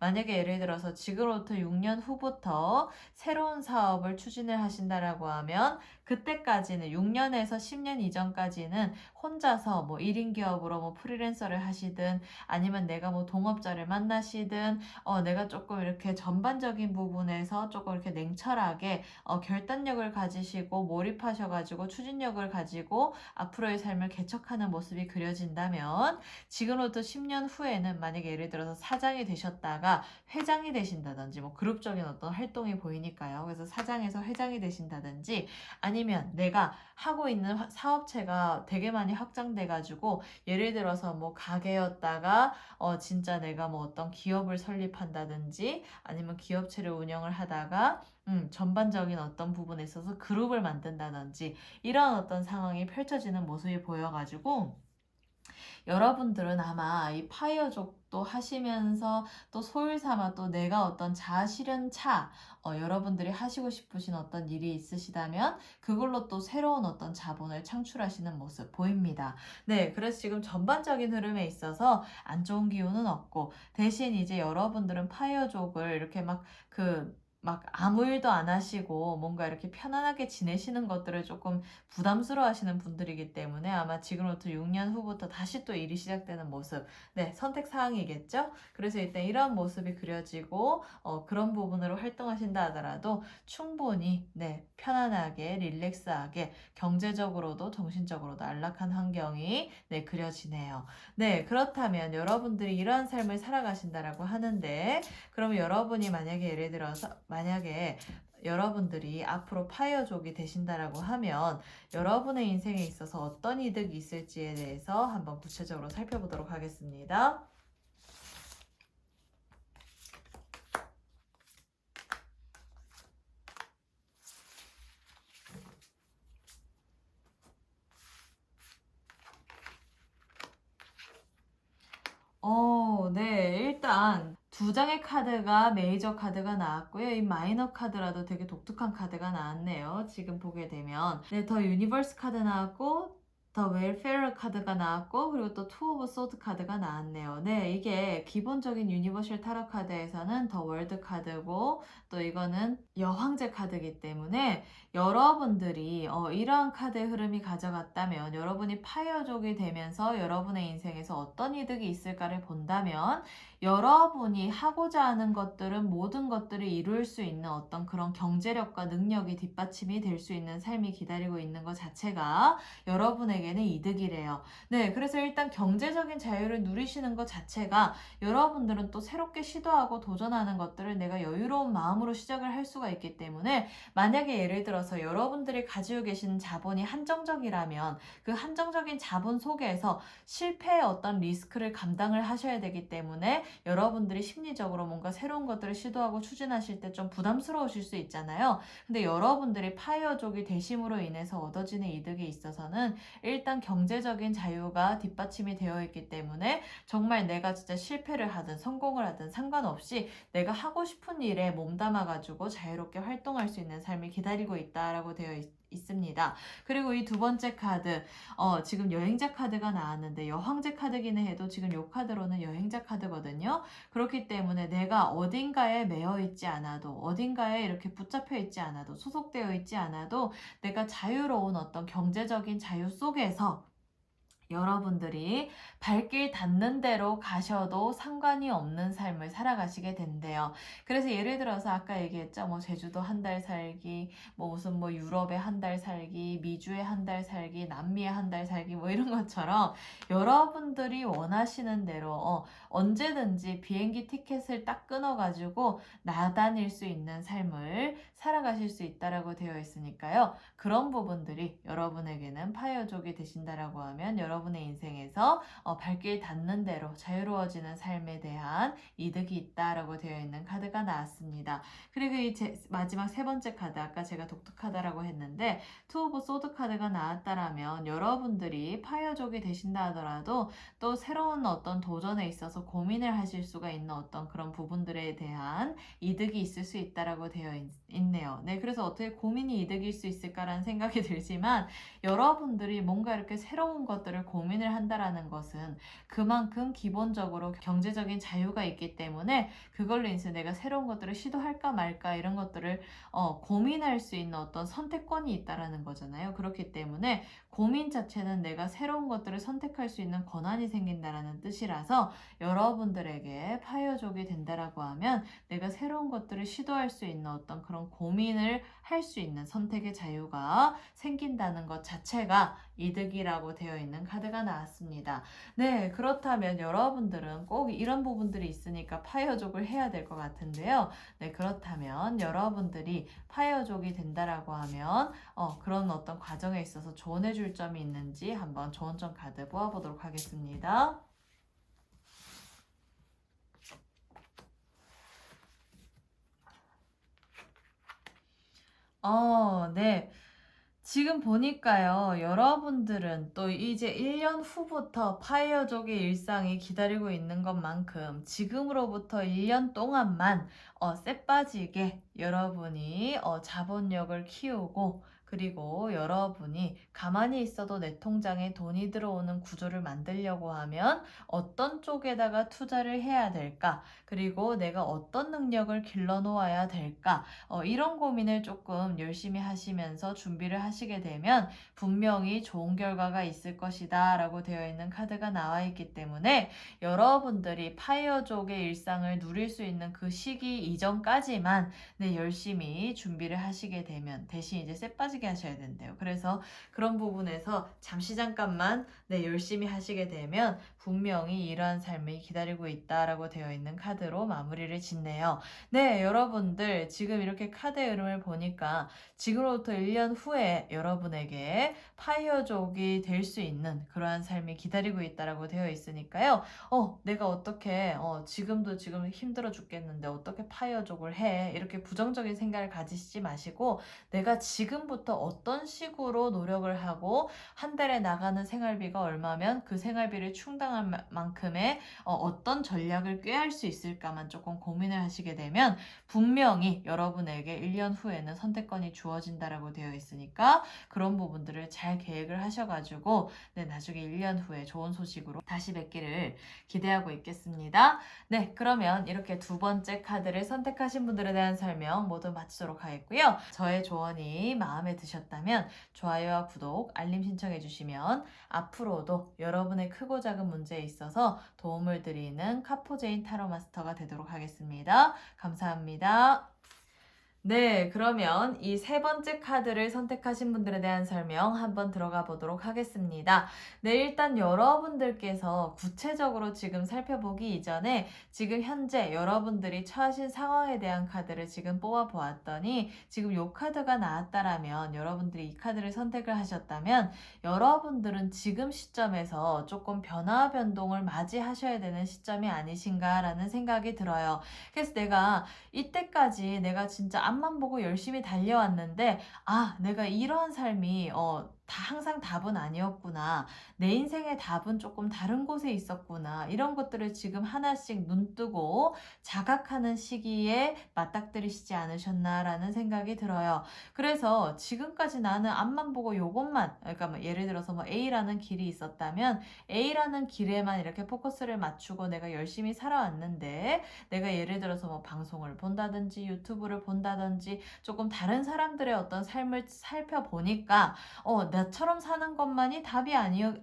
만약에 예를 들어서 지금부터 6년 후부터 새로운 사업을 추진을 하신다라고 하면 그때까지는 6년에서 10년 이전까지는 혼자서 뭐 1인 기업으로 뭐 프리랜서를 하시든 아니면 내가 뭐 동업자를 만나시든 내가 조금 이렇게 전반적인 부분에서 조금 이렇게 냉철하게 결단력을 가지시고 몰입하셔가지고 추진력을 가지고 앞으로의 삶을 개척하는 모습이 그려진다면, 지금부터 10년 후에는 만약에 예를 들어서 사장이 되셨다가 회장이 되신다든지 뭐 그룹적인 어떤 활동이 보이니까요. 그래서 사장에서 회장이 되신다든지 아니면 내가 하고 있는 사업체가 되게 많이 확장돼 가지고 예를 들어서 뭐 가게였다가 진짜 내가 뭐 어떤 기업을 설립한다든지 아니면 기업체를 운영을 하다가 전반적인 어떤 부분에 있어서 그룹을 만든다든지 이런 어떤 상황이 펼쳐지는 모습이 보여가지고, 여러분들은 아마 이 파이어족도 하시면서 또 소일 삼아 또 내가 어떤 자아실현차 여러분들이 하시고 싶으신 어떤 일이 있으시다면 그걸로 또 새로운 어떤 자본을 창출하시는 모습 보입니다. 네, 그래서 지금 전반적인 흐름에 있어서 안 좋은 기운은 없고, 대신 이제 여러분들은 파이어족을 이렇게 막 아무 일도 안 하시고 뭔가 이렇게 편안하게 지내시는 것들을 조금 부담스러워 하시는 분들이기 때문에 아마 지금부터 6년 후부터 다시 또 일이 시작되는 모습, 네, 선택 사항이겠죠? 그래서 일단 이런 모습이 그려지고 그런 부분으로 활동하신다 하더라도 충분히 네, 편안하게 릴렉스하게 경제적으로도 정신적으로도 안락한 환경이 네, 그려지네요. 네, 그렇다면 여러분들이 이러한 삶을 살아가신다라고 하는데, 그러면 여러분이 만약에 여러분들이 앞으로 파이어족이 되신다라고 하면 여러분의 인생에 있어서 어떤 이득이 있을지에 대해서 한번 구체적으로 살펴보도록 하겠습니다. 네. 일단 두 장의 카드가 메이저 카드가 나왔고요. 이 마이너 카드라도 되게 독특한 카드가 나왔네요. 지금 보게 되면. 네, 더 유니버스 카드 나왔고, 더 웰페어 카드가 나왔고, 그리고 또 투 오브 소드 카드가 나왔네요. 네, 이게 기본적인 유니버셜 타로 카드에서는 더 월드 카드고, 또 이거는 여황제 카드이기 때문에 여러분들이 이러한 카드의 흐름이 가져갔다면, 여러분이 파이어족이 되면서 여러분의 인생에서 어떤 이득이 있을까를 본다면, 여러분이 하고자 하는 것들은 모든 것들을 이룰 수 있는 어떤 그런 경제력과 능력이 뒷받침이 될 수 있는 삶이 기다리고 있는 것 자체가 여러분에게는 이득이래요. 네, 그래서 일단 경제적인 자유를 누리시는 것 자체가 여러분들은 또 새롭게 시도하고 도전하는 것들을 내가 여유로운 마음으로 시작을 할 수가 있기 때문에, 만약에 예를 들어서 여러분들이 가지고 계시는 자본이 한정적이라면 그 한정적인 자본 속에서 실패의 어떤 리스크를 감당을 하셔야 되기 때문에 여러분들이 심리적으로 뭔가 새로운 것들을 시도하고 추진하실 때 좀 부담스러우실 수 있잖아요. 근데 여러분들이 파이어족이 되심으로 인해서 얻어지는 이득이 있어서는 일단 경제적인 자유가 뒷받침이 되어 있기 때문에 정말 내가 진짜 실패를 하든 성공을 하든 상관없이 내가 하고 싶은 일에 몸담아가지고 자유롭게 활동할 수 있는 삶이 기다리고 있다라고 되어 있습니다. 그리고 이 두 번째 카드, 지금 여행자 카드가 나왔는데 여황제 카드기는 해도 지금 이 카드로는 여행자 카드거든요. 그렇기 때문에 내가 어딘가에 매여 있지 않아도, 어딘가에 이렇게 붙잡혀 있지 않아도, 소속되어 있지 않아도 내가 자유로운 어떤 경제적인 자유 속에서 여러분들이 발길 닿는 대로 가셔도 상관이 없는 삶을 살아가시게 된대요. 그래서 예를 들어서 아까 얘기했죠. 뭐 제주도 한 달 살기, 뭐 무슨 뭐 유럽에 한 달 살기, 미주에 한 달 살기, 남미에 한 달 살기 뭐 이런 것처럼 여러분들이 원하시는 대로 언제든지 비행기 티켓을 딱 끊어가지고 나다닐 수 있는 삶을 살아가실 수 있다라고 되어 있으니까요. 그런 부분들이 여러분에게는 파이어족이 되신다라고 하면 여러분의 인생에서 발길 닿는 대로 자유로워지는 삶에 대한 이득이 있다라고 되어 있는 카드가 나왔습니다. 그리고 이 마지막 세 번째 카드, 아까 제가 독특하다라고 했는데 투 오브 소드 카드가 나왔다라면 여러분들이 파이어족이 되신다 하더라도 또 새로운 어떤 도전에 있어서 고민을 하실 수가 있는 어떤 그런 부분들에 대한 이득이 있을 수 있다라고 되어 있네요. 네, 그래서 어떻게 고민이 이득일 수 있을까라는 생각이 들지만 여러분들이 뭔가 이렇게 새로운 것들을 고민을 한다라는 것은 그만큼 기본적으로 경제적인 자유가 있기 때문에 그걸로 인해서 내가 새로운 것들을 시도할까 말까 이런 것들을 고민할 수 있는 어떤 선택권이 있다라는 거잖아요. 그렇기 때문에 고민 자체는 내가 새로운 것들을 선택할 수 있는 권한이 생긴다라는 뜻이라서 여러분들에게 파이어족이 된다라고 하면 내가 새로운 것들을 시도할 수 있는 어떤 그런 고민을 할 수 있는 선택의 자유가 생긴다는 것 자체가 이득이라고 되어 있는 카드가 나왔습니다. 네, 그렇다면 여러분들은 꼭 이런 부분들이 있으니까 파이어족을 해야 될 것 같은데요. 네, 그렇다면 여러분들이 파이어족이 된다라고 하면 그런 어떤 과정에 있어서 조언해 줄 점이 있는지 한번 조언점 카드 뽑아보도록 하겠습니다. 네. 지금 보니까요, 여러분들은 또 이제 1년 후부터 파이어족의 일상이 기다리고 있는 것만큼 지금으로부터 1년 동안만 쎄 빠지게 여러분이 자본력을 키우고 그리고 여러분이 가만히 있어도 내 통장에 돈이 들어오는 구조를 만들려고 하면 어떤 쪽에다가 투자를 해야 될까? 그리고 내가 어떤 능력을 길러 놓아야 될까? 이런 고민을 조금 열심히 하시면서 준비를 하시게 되면 분명히 좋은 결과가 있을 것이다 라고 되어 있는 카드가 나와 있기 때문에 여러분들이 파이어족의 일상을 누릴 수 있는 그 시기 이전까지만 열심히 준비를 하시게 되면 대신 이제 쎄 빠지게 하셔야 된대요. 그래서 그런 부분에서 잠깐만 열심히 하시게 되면 분명히 이러한 삶이 기다리고 있다라고 되어 있는 카드로 마무리를 짓네요. 네, 여러분들 지금 이렇게 카드의 흐름을 보니까 지금으로부터 1년 후에 여러분에게 파이어족이 될 수 있는 그러한 삶이 기다리고 있다라고 되어 있으니까요. 내가 어떻게 지금도 지금 힘들어 죽겠는데 어떻게 파이어족을 해? 이렇게 부정적인 생각을 가지시지 마시고 내가 지금부터 어떤 식으로 노력을 하고 한 달에 나가는 생활비가 얼마면 그 생활비를 충당할 만큼의 어떤 전략을 꾀할 수 있을까만 조금 고민을 하시게 되면 분명히 여러분에게 1년 후에는 선택권이 주어진다라고 되어 있으니까 그런 부분들을 잘 계획을 하셔가지고 나중에 1년 후에 좋은 소식으로 다시 뵙기를 기대하고 있겠습니다. 네, 그러면 이렇게 두 번째 카드를 선택하신 분들에 대한 설명 모두 마치도록 하겠고요. 저의 조언이 마음에 드셨다면 좋아요와 구독, 알림 신청해 주시면 앞으로도 여러분의 크고 작은 문제에 있어서 도움을 드리는 카포제인 타로 마스터가 되도록 하겠습니다. 감사합니다. 네, 그러면 이 세 번째 카드를 선택하신 분들에 대한 설명 한번 들어가 보도록 하겠습니다. 네, 일단 여러분들께서 구체적으로 지금 살펴보기 이전에 지금 현재 여러분들이 처하신 상황에 대한 카드를 지금 뽑아 보았더니 지금 이 카드가 나왔다라면 여러분들이 이 카드를 선택을 하셨다면 여러분들은 지금 시점에서 조금 변화 변동을 맞이하셔야 되는 시점이 아니신가라는 생각이 들어요. 그래서 이때까지 내가 진짜 앞만 보고 열심히 달려왔는데, 아, 내가 이런 삶이, 다 항상 답은 아니었구나. 내 인생의 답은 조금 다른 곳에 있었구나. 이런 것들을 지금 하나씩 눈뜨고 자각하는 시기에 맞닥뜨리시지 않으셨나라는 생각이 들어요. 그래서 지금까지 나는 앞만 보고 요것만, 그러니까 뭐 예를 들어서 뭐 A라는 길이 있었다면 A라는 길에만 이렇게 포커스를 맞추고 내가 열심히 살아왔는데, 내가 예를 들어서 뭐 방송을 본다든지 유튜브를 본다든지 조금 다른 사람들의 어떤 삶을 살펴보니까 나처럼 사는 것만이 답이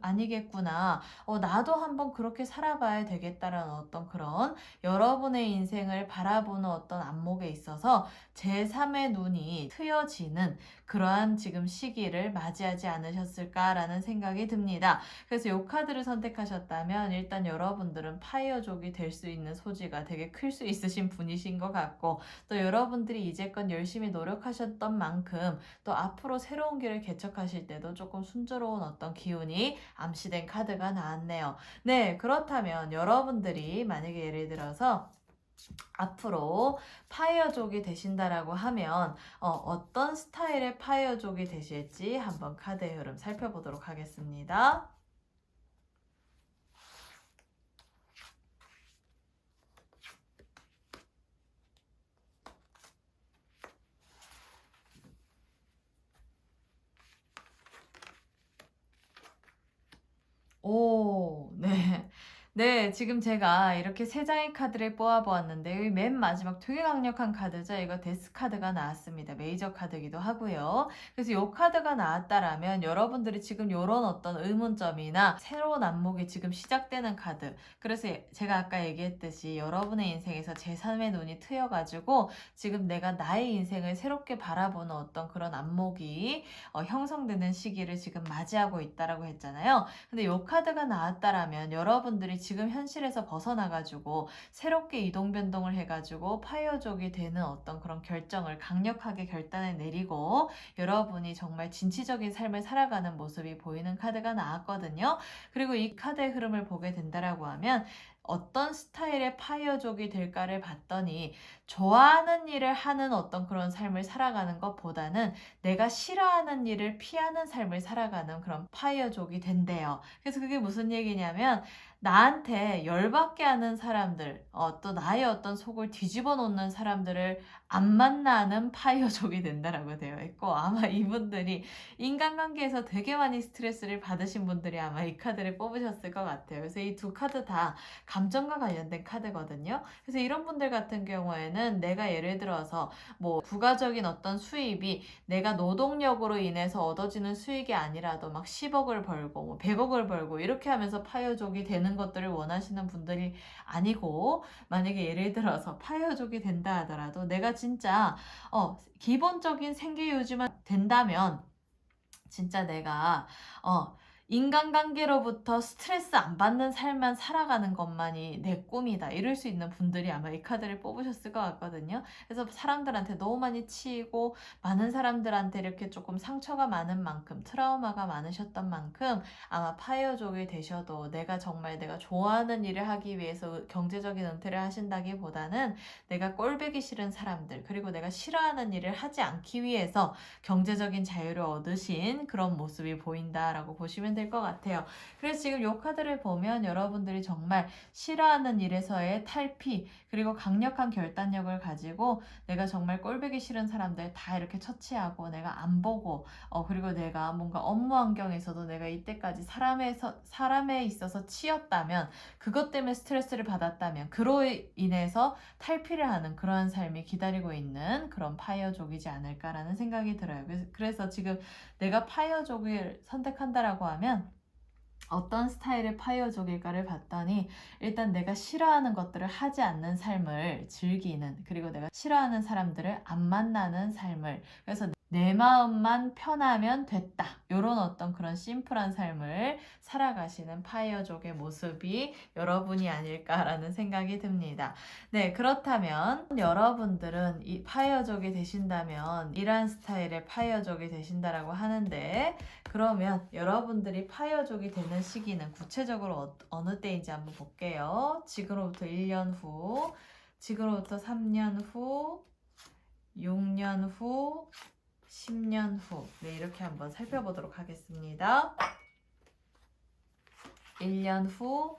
아니겠구나. 나도 한번 그렇게 살아봐야 되겠다라는 어떤 그런 여러분의 인생을 바라보는 어떤 안목에 있어서 제3의 눈이 트여지는 그러한 지금 시기를 맞이하지 않으셨을까라는 생각이 듭니다. 그래서 이 카드를 선택하셨다면 일단 여러분들은 파이어족이 될 수 있는 소지가 되게 클 수 있으신 분이신 것 같고, 또 여러분들이 이제껏 열심히 노력하셨던 만큼 또 앞으로 새로운 길을 개척하실 때도 조금 순조로운 어떤 기운이 암시된 카드가 나왔네요. 네, 그렇다면 여러분들이 만약에 예를 들어서 앞으로 파이어족이 되신다라고 하면 어떤 스타일의 파이어족이 되실지 한번 카드의 흐름 살펴보도록 하겠습니다. 오, 네. 네, 지금 제가 이렇게 세 장의 카드를 뽑아보았는데, 여기 맨 마지막 되게 강력한 카드죠. 이거 데스 카드가 나왔습니다. 메이저 카드이기도 하고요. 그래서 이 카드가 나왔다라면 여러분들이 지금 이런 어떤 의문점이나 새로운 안목이 지금 시작되는 카드. 그래서 제가 아까 얘기했듯이 여러분의 인생에서 제3의 눈이 트여가지고 지금 내가 나의 인생을 새롭게 바라보는 어떤 그런 안목이 형성되는 시기를 지금 맞이하고 있다라고 했잖아요. 근데 이 카드가 나왔다라면 여러분들이 지금 현실에서 벗어나가지고 새롭게 이동 변동을 해가지고 파이어족이 되는 어떤 그런 결정을 강력하게 결단을 내리고 여러분이 정말 진취적인 삶을 살아가는 모습이 보이는 카드가 나왔거든요. 그리고 이 카드의 흐름을 보게 된다라고 하면 어떤 스타일의 파이어족이 될까를 봤더니 좋아하는 일을 하는 어떤 그런 삶을 살아가는 것보다는 내가 싫어하는 일을 피하는 삶을 살아가는 그런 파이어족이 된대요. 그래서 그게 무슨 얘기냐면 나한테 열받게 하는 사람들, 또 나의 어떤 속을 뒤집어 놓는 사람들을 안 만나는 파이어족이 된다라고 되어 있고, 아마 이분들이 인간관계에서 되게 많이 스트레스를 받으신 분들이 아마 이 카드를 뽑으셨을 것 같아요. 그래서 이 두 카드 다 감정과 관련된 카드거든요. 그래서 이런 분들 같은 경우에는 내가 예를 들어서 뭐 부가적인 어떤 수입이 내가 노동력으로 인해서 얻어지는 수익이 아니라도 막 10억을 벌고 뭐 100억을 벌고 이렇게 하면서 파이어족이 되는 것들을 원하시는 분들이 아니고, 만약에 예를 들어서 파이어족이 된다 하더라도 내가 진짜 기본적인 생계 유지만 된다면 진짜 내가 인간관계로부터 스트레스 안 받는 삶만 살아가는 것만이 내 꿈이다. 이럴 수 있는 분들이 아마 이 카드를 뽑으셨을 것 같거든요. 그래서 사람들한테 너무 많이 치이고 많은 사람들한테 이렇게 조금 상처가 많은 만큼 트라우마가 많으셨던 만큼 아마 파이어족이 되셔도 내가 정말 내가 좋아하는 일을 하기 위해서 경제적인 은퇴를 하신다기보다는 내가 꼴보기 싫은 사람들 그리고 내가 싫어하는 일을 하지 않기 위해서 경제적인 자유를 얻으신 그런 모습이 보인다라고 보시면 될 것 같아요. 그래서 지금 이 카드를 보면 여러분들이 정말 싫어하는 일에서의 탈피 그리고 강력한 결단력을 가지고 내가 정말 꼴보기 싫은 사람들 다 이렇게 처치하고 내가 안 보고 그리고 내가 뭔가 업무 환경에서도 내가 이때까지 사람에 있어서 치였다면 그것 때문에 스트레스를 받았다면 그로 인해서 탈피를 하는 그러한 삶이 기다리고 있는 그런 파이어족이지 않을까라는 생각이 들어요. 그래서 지금 내가 파이어족을 선택한다라고 하면 어떤 스타일의 파이어족일까를 봤더니 일단 내가 싫어하는 것들을 하지 않는 삶을 즐기는, 그리고 내가 싫어하는 사람들을 안 만나는 삶을, 그래서 내 마음만 편하면 됐다, 요런 어떤 그런 심플한 삶을 살아가시는 파이어족의 모습이 여러분이 아닐까라는 생각이 듭니다. 네, 그렇다면 여러분들은 이 파이어족이 되신다면 이러한 스타일의 파이어족이 되신다라고 하는데, 그러면 여러분들이 파이어족이 되는 시기는 구체적으로 어느 때인지 한번 볼게요. 지금으로부터 1년 후, 지금으로부터 3년 후, 6년 후, 10년 후. 네, 이렇게 한번 살펴보도록 하겠습니다. 1년 후,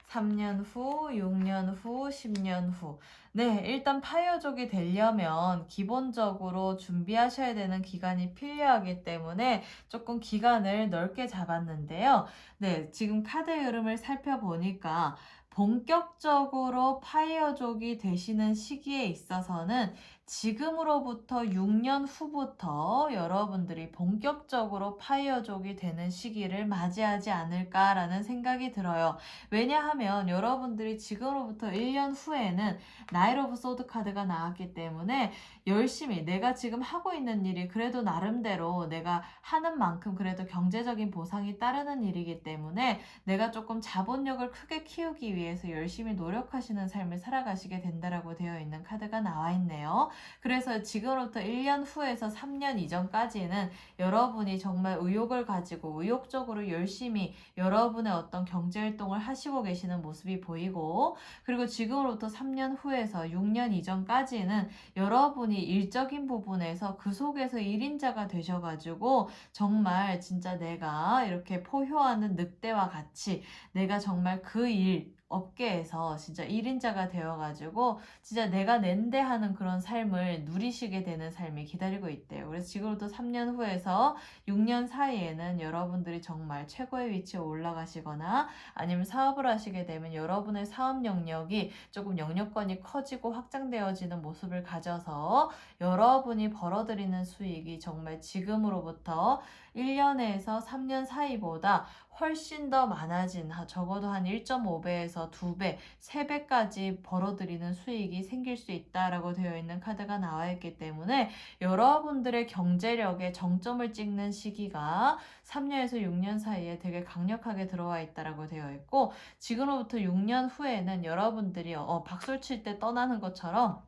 3년 후, 6년 후, 10년 후. 네, 일단 파이어족이 되려면 기본적으로 준비하셔야 되는 기간이 필요하기 때문에 조금 기간을 넓게 잡았는데요. 네, 지금 카드 흐름을 살펴보니까 본격적으로 파이어족이 되시는 시기에 있어서는 지금으로부터 6년 후부터 여러분들이 본격적으로 파이어족이 되는 시기를 맞이하지 않을까라는 생각이 들어요. 왜냐하면 여러분들이 지금으로부터 1년 후에는 나일 오브 소드 카드가 나왔기 때문에 열심히 내가 지금 하고 있는 일이 그래도 나름대로 내가 하는 만큼 그래도 경제적인 보상이 따르는 일이기 때문에 내가 조금 자본력을 크게 키우기 위해서 열심히 노력하시는 삶을 살아가시게 된다라고 되어 있는 카드가 나와 있네요. 그래서 지금부터 1년 후에서 3년 이전까지는 여러분이 정말 의욕을 가지고 의욕적으로 열심히 여러분의 어떤 경제활동을 하시고 계시는 모습이 보이고, 그리고 지금으로부터 3년 후에서 6년 이전까지는 여러분이 일적인 부분에서 그 속에서 1인자가 되셔가지고 정말 진짜 내가 이렇게 포효하는 늑대와 같이 내가 정말 그 일 업계에서 진짜 1인자가 되어가지고 진짜 내가 낸데 하는 그런 삶을 누리시게 되는 삶이 기다리고 있대요. 그래서 지금부터 3년 후에서 6년 사이에는 여러분들이 정말 최고의 위치에 올라가시거나 아니면 사업을 하시게 되면 여러분의 사업 영역이 조금 영역권이 커지고 확장되어지는 모습을 가져서 여러분이 벌어들이는 수익이 정말 지금으로부터 1년에서 3년 사이보다 훨씬 더 많아진, 적어도 한 1.5배에서 2배, 3배까지 벌어들이는 수익이 생길 수 있다라고 되어 있는 카드가 나와 있기 때문에 여러분들의 경제력에 정점을 찍는 시기가 3년에서 6년 사이에 되게 강력하게 들어와 있다라고 되어 있고, 지금으로부터 6년 후에는 여러분들이 박수 칠 때 떠나는 것처럼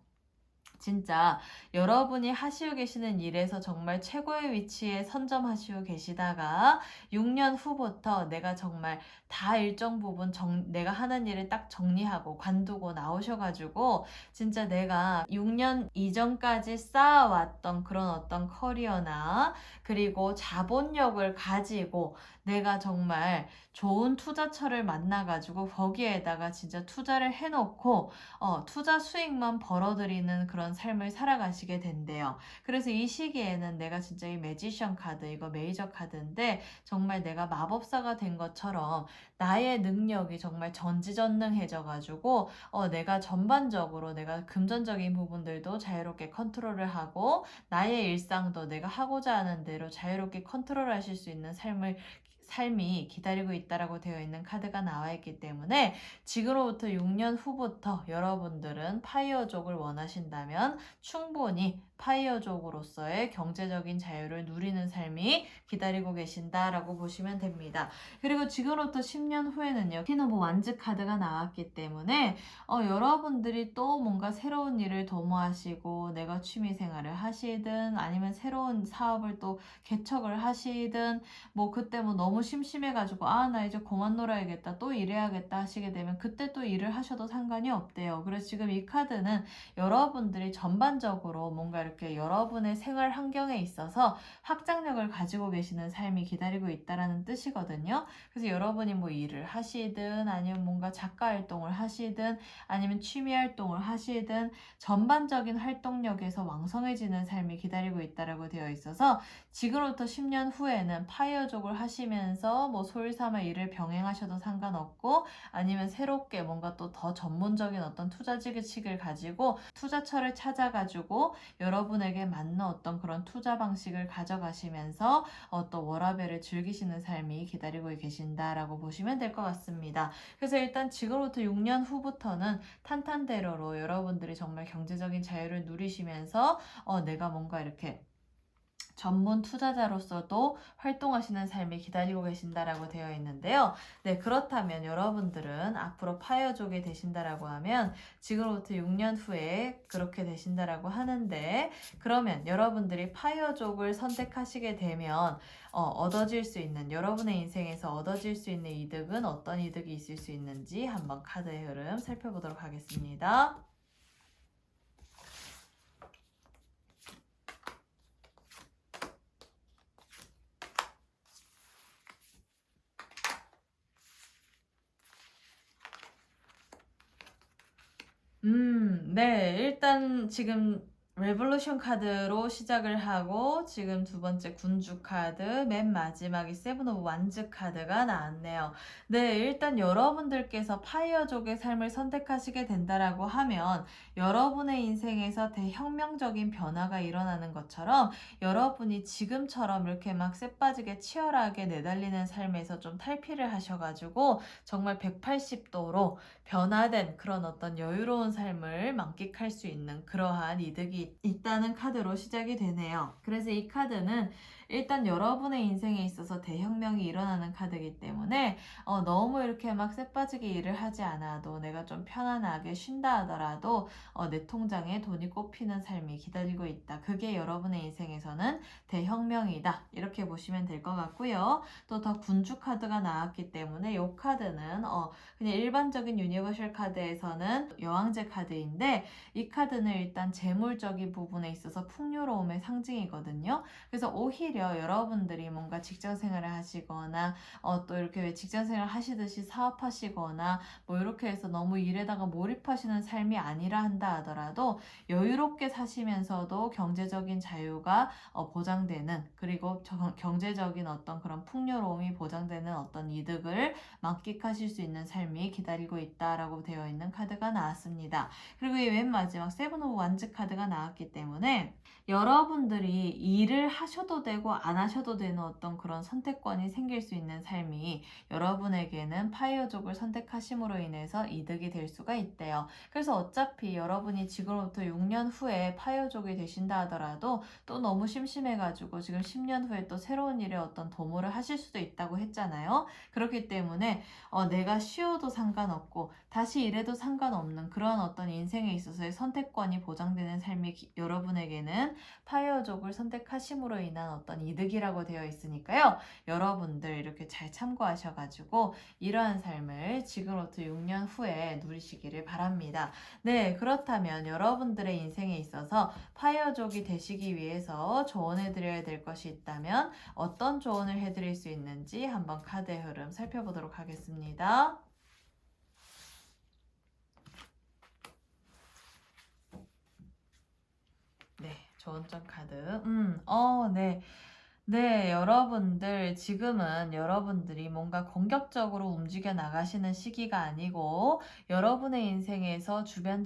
진짜 여러분이 하시고 계시는 일에서 정말 최고의 위치에 선점하시고 계시다가 6년 후부터 내가 정말 다 일정 부분 내가 하는 일을 딱 정리하고 관두고 나오셔가지고 진짜 내가 6년 이전까지 쌓아왔던 그런 어떤 커리어나 그리고 자본력을 가지고 내가 정말 좋은 투자처를 만나가지고 거기에다가 진짜 투자를 해놓고 투자 수익만 벌어들이는 그런 삶을 살아가시게 된대요. 그래서 이 시기에는 내가 진짜 이 매지션 카드, 이거 메이저 카드인데 정말 내가 마법사가 된 것처럼 나의 능력이 정말 전지전능해져가지고 내가 전반적으로 내가 금전적인 부분들도 자유롭게 컨트롤을 하고 나의 일상도 내가 하고자 하는 대로 자유롭게 컨트롤하실 수 있는 삶이 기다리고 있다라고 되어 있는 카드가 나와 있기 때문에 지금으로부터 6년 후부터 여러분들은 파이어족을 원하신다면 충분히 파이어족으로서의 경제적인 자유를 누리는 삶이 기다리고 계신다라고 보시면 됩니다. 그리고 지금으로부터 10년 후에는요, 퀸 오브 완즈 카드가 나왔기 때문에 여러분들이 또 뭔가 새로운 일을 도모하시고 내가 취미생활을 하시든 아니면 새로운 사업을 또 개척을 하시든 뭐 그때 뭐 너무 심심해가지고 나 이제 그만 놀아야겠다, 또 일해야겠다 하시게 되면 그때 또 일을 하셔도 상관이 없대요. 그래서 지금 이 카드는 여러분들이 전반적으로 뭔가 이렇게 여러분의 생활 환경에 있어서 확장력을 가지고 계시는 삶이 기다리고 있다라는 뜻이거든요. 그래서 여러분이 뭐 일을 하시든 아니면 뭔가 작가 활동을 하시든 아니면 취미 활동을 하시든 전반적인 활동력에서 왕성해지는 삶이 기다리고 있다라고 되어 있어서 지금부터 10년 후에는 파이어족을 하시면 하시면서 뭐 소일삼아 일을 병행하셔도 상관없고, 아니면 새롭게 뭔가 또 더 전문적인 어떤 투자 지식을 가지고 투자처를 찾아가지고 여러분에게 맞는 어떤 그런 투자 방식을 가져가시면서 또 워라밸을 즐기시는 삶이 기다리고 계신다라고 보시면 될 것 같습니다. 그래서 일단 지금부터 6년 후부터는 탄탄대로로 여러분들이 정말 경제적인 자유를 누리시면서 내가 뭔가 이렇게 전문 투자자로서도 활동하시는 삶이 기다리고 계신다라고 되어 있는데요. 네, 그렇다면 여러분들은 앞으로 파이어족이 되신다라고 하면 지금부터 6년 후에 그렇게 되신다라고 하는데, 그러면 여러분들이 파이어족을 선택하시게 되면 얻어질 수 있는, 여러분의 인생에서 얻어질 수 있는 이득은 어떤 이득이 있을 수 있는지 한번 카드의 흐름 살펴보도록 하겠습니다. 네. 일단 지금 레볼루션 카드로 시작을 하고 지금 두 번째 군주 카드, 맨 마지막이 세븐 오브 완즈 카드가 나왔네요. 네, 일단 여러분들께서 파이어족의 삶을 선택하시게 된다라고 하면 여러분의 인생에서 대혁명적인 변화가 일어나는 것처럼 여러분이 지금처럼 이렇게 막 쎄빠지게 치열하게 내달리는 삶에서 좀 탈피를 하셔가지고 정말 180도로 변화된 그런 어떤 여유로운 삶을 만끽할 수 있는 그러한 이득이 있다는 카드로 시작이 되네요. 그래서 이 카드는 일단 여러분의 인생에 있어서 대혁명이 일어나는 카드이기 때문에 너무 이렇게 막 쎄빠지게 일을 하지 않아도 내가 좀 편안하게 쉰다 하더라도 내 통장에 돈이 꼽히는 삶이 기다리고 있다. 그게 여러분의 인생에서는 대혁명이다. 이렇게 보시면 될 것 같고요. 또 더 군주 카드가 나왔기 때문에 이 카드는 그냥 일반적인 유니버셜 카드에서는 여왕제 카드인데, 이 카드는 일단 재물적인 부분에 있어서 풍요로움의 상징이거든요. 그래서 오히려 여러분들이 뭔가 직장 생활을 하시거나 또 이렇게 왜 직장 생활 하시듯이 사업하시거나 뭐 이렇게 해서 너무 일에다가 몰입하시는 삶이 아니라 한다 하더라도 여유롭게 사시면서도 경제적인 자유가 보장되는, 그리고 경제적인 어떤 그런 풍요로움이 보장되는 어떤 이득을 만끽하실 수 있는 삶이 기다리고 있다라고 되어 있는 카드가 나왔습니다. 그리고 이 맨 마지막 세븐 오브 완즈 카드가 나왔기 때문에 여러분들이 일을 하셔도 되고 안 하셔도 되는 어떤 그런 선택권이 생길 수 있는 삶이 여러분에게는 파이어족을 선택하심으로 인해서 이득이 될 수가 있대요. 그래서 어차피 여러분이 지금부터 6년 후에 파이어족이 되신다 하더라도 또 너무 심심해가지고 지금 10년 후에 또 새로운 일에 어떤 도모를 하실 수도 있다고 했잖아요. 그렇기 때문에 내가 쉬어도 상관없고 다시 일해도 상관없는 그런 어떤 인생에 있어서의 선택권이 보장되는 삶이 여러분에게는 파이어족을 선택하심으로 인한 어떤 이득이라고 되어 있으니까요. 여러분들 이렇게 잘 참고하셔가지고 이러한 삶을 지금부터 6년 후에 누리시기를 바랍니다. 네, 그렇다면 여러분들의 인생에 있어서 파이어족이 되시기 위해서 조언해드려야 될 것이 있다면 어떤 조언을 해드릴 수 있는지 한번 카드의 흐름 살펴보도록 하겠습니다. 네, 조언점 카드. 네. 네, 여러분들, 지금은 여러분들이 뭔가 공격적으로 움직여 나가시는 시기가 아니고, 여러분의 인생에서 주변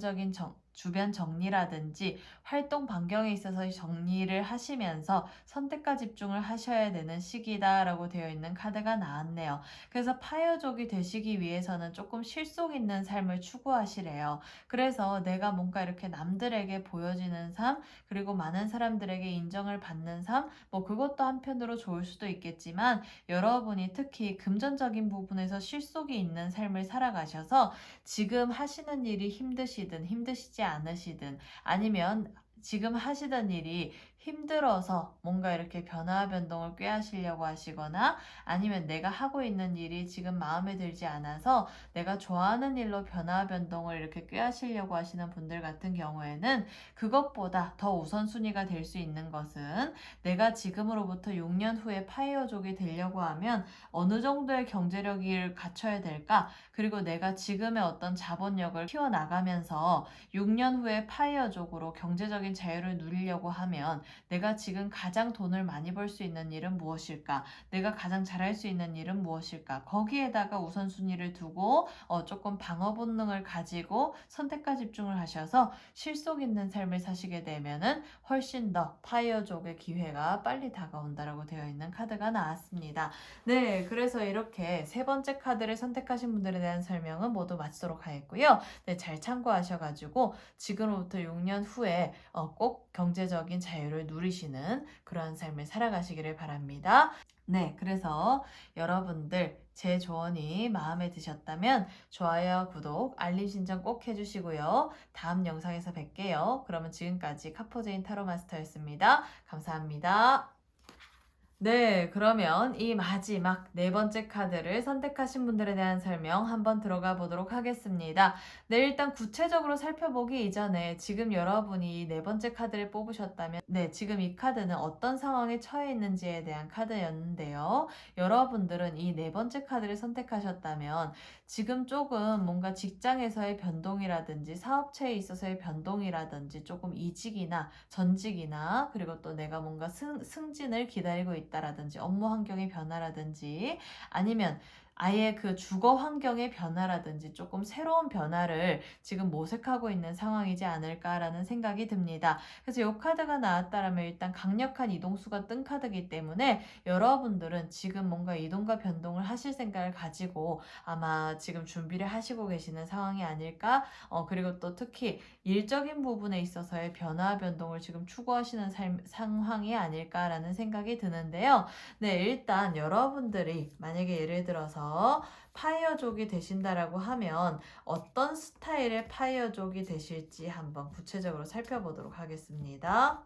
정리라든지 활동 반경에 있어서 정리를 하시면서 선택과 집중을 하셔야 되는 시기다라고 되어 있는 카드가 나왔네요. 그래서 파이어족이 되시기 위해서는 조금 실속 있는 삶을 추구하시래요. 그래서 내가 뭔가 이렇게 남들에게 보여지는 삶, 그리고 많은 사람들에게 인정을 받는 삶, 뭐 그것도 한편으로 좋을 수도 있겠지만 여러분이 특히 금전적인 부분에서 실속이 있는 삶을 살아가셔서 지금 하시는 일이 힘드시든 힘드시지 않으시든 아니면 지금 하시던 일이 힘들어서 뭔가 이렇게 변화 변동을 꾀하시려고 하시거나 아니면 내가 하고 있는 일이 지금 마음에 들지 않아서 내가 좋아하는 일로 변화 변동을 이렇게 꾀하시려고 하시는 분들 같은 경우에는 그것보다 더 우선순위가 될 수 있는 것은 내가 지금으로부터 6년 후에 파이어족이 되려고 하면 어느 정도의 경제력을 갖춰야 될까? 그리고 내가 지금의 어떤 자본력을 키워나가면서 6년 후에 파이어족으로 경제적인 경제적인 자유를 누리려고 하면 내가 지금 가장 돈을 많이 벌 수 있는 일은 무엇일까? 내가 가장 잘할 수 있는 일은 무엇일까? 거기에다가 우선순위를 두고 조금 방어 본능을 가지고 선택과 집중을 하셔서 실속 있는 삶을 사시게 되면은 훨씬 더 파이어족의 기회가 빨리 다가온다라고 되어 있는 카드가 나왔습니다. 네, 그래서 이렇게 세 번째 카드를 선택하신 분들에 대한 설명은 모두 마치도록 하겠고요. 네, 잘 참고하셔가지고 지금부터 6년 후에 꼭 경제적인 자유를 누리시는 그러한 삶을 살아가시기를 바랍니다. 네, 그래서 여러분들 제 조언이 마음에 드셨다면 좋아요와 구독, 알림 신청 꼭 해주시고요. 다음 영상에서 뵐게요. 그러면 지금까지 카포제인 타로 마스터였습니다. 감사합니다. 네, 그러면 이 마지막 네 번째 카드를 선택하신 분들에 대한 설명 한번 들어가 보도록 하겠습니다. 네, 일단 구체적으로 살펴보기 이전에 지금 여러분이 네 번째 카드를 뽑으셨다면 네, 지금 이 카드는 어떤 상황에 처해 있는지에 대한 카드였는데요. 여러분들은 이 네 번째 카드를 선택하셨다면 지금 조금 뭔가 직장에서의 변동이라든지 사업체에 있어서의 변동이라든지 조금 이직이나 전직이나 그리고 또 내가 뭔가 승진을 기다리고 있다라든지 업무 환경의 변화라든지 아니면 아예 그 주거 환경의 변화라든지 조금 새로운 변화를 지금 모색하고 있는 상황이지 않을까라는 생각이 듭니다. 그래서 이 카드가 나왔다라면 일단 강력한 이동수가 뜬 카드이기 때문에 여러분들은 지금 뭔가 이동과 변동을 하실 생각을 가지고 아마 지금 준비를 하시고 계시는 상황이 아닐까? 그리고 또 특히 일적인 부분에 있어서의 변화 변동을 지금 추구하시는 상황이 아닐까라는 생각이 드는데요. 네, 일단 여러분들이 만약에 예를 들어서 파이어족이 되신다라고 하면 어떤 스타일의 파이어족이 되실지 한번 구체적으로 살펴보도록 하겠습니다.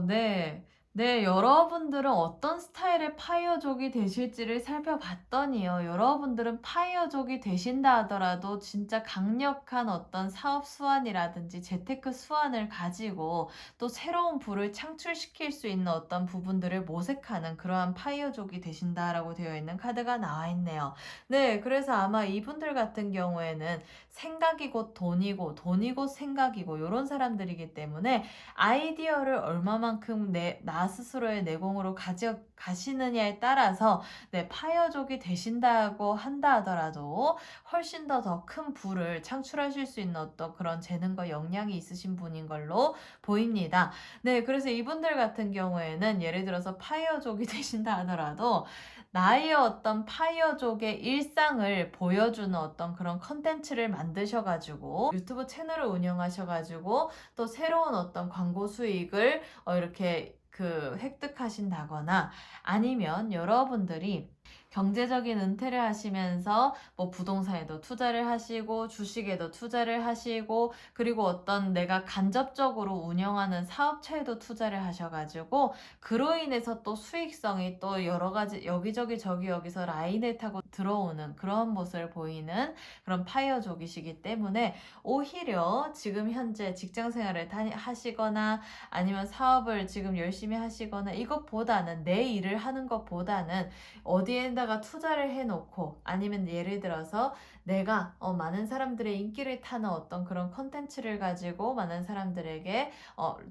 네. 네, 여러분들은 어떤 스타일의 파이어족이 되실지를 살펴봤더니요. 여러분들은 파이어족이 되신다 하더라도 진짜 강력한 어떤 사업 수완이라든지 재테크 수완을 가지고 또 새로운 부를 창출시킬 수 있는 어떤 부분들을 모색하는 그러한 파이어족이 되신다라고 되어 있는 카드가 나와 있네요. 네, 그래서 아마 이분들 같은 경우에는 생각이 곧 돈이고 돈이 곧 생각이고 이런 사람들이기 때문에 아이디어를 얼마만큼 나 스스로의 내공으로 가져가시느냐에 따라서 파이어족이 되신다고 한다 하더라도 훨씬 더 큰 부를 창출하실 수 있는 어떤 그런 재능과 역량이 있으신 분인 걸로 보입니다. 네, 그래서 이분들 같은 경우에는 예를 들어서 파이어족이 되신다 하더라도 나의 어떤 파이어족의 일상을 보여주는 어떤 그런 컨텐츠를 만드셔가지고 유튜브 채널을 운영하셔가지고 또 새로운 어떤 광고 수익을 이렇게 획득하신다거나 아니면 여러분들이 경제적인 은퇴를 하시면서 뭐 부동산에도 투자를 하시고 주식에도 투자를 하시고 그리고 어떤 내가 간접적으로 운영하는 사업체에도 투자를 하셔가지고 그로 인해서 또 수익성이 또 여러 가지 여기저기 여기서 라인을 타고 들어오는 그런 모습을 보이는 그런 파이어족이시기 때문에 오히려 지금 현재 직장 생활을 하시거나 아니면 사업을 지금 열심히 하시거나 이것보다는 내 일을 하는 것보다는 어디에다가 투자를 해놓고 아니면 예를 들어서 내가 많은 사람들의 인기를 타는 어떤 그런 컨텐츠를 가지고 많은 사람들에게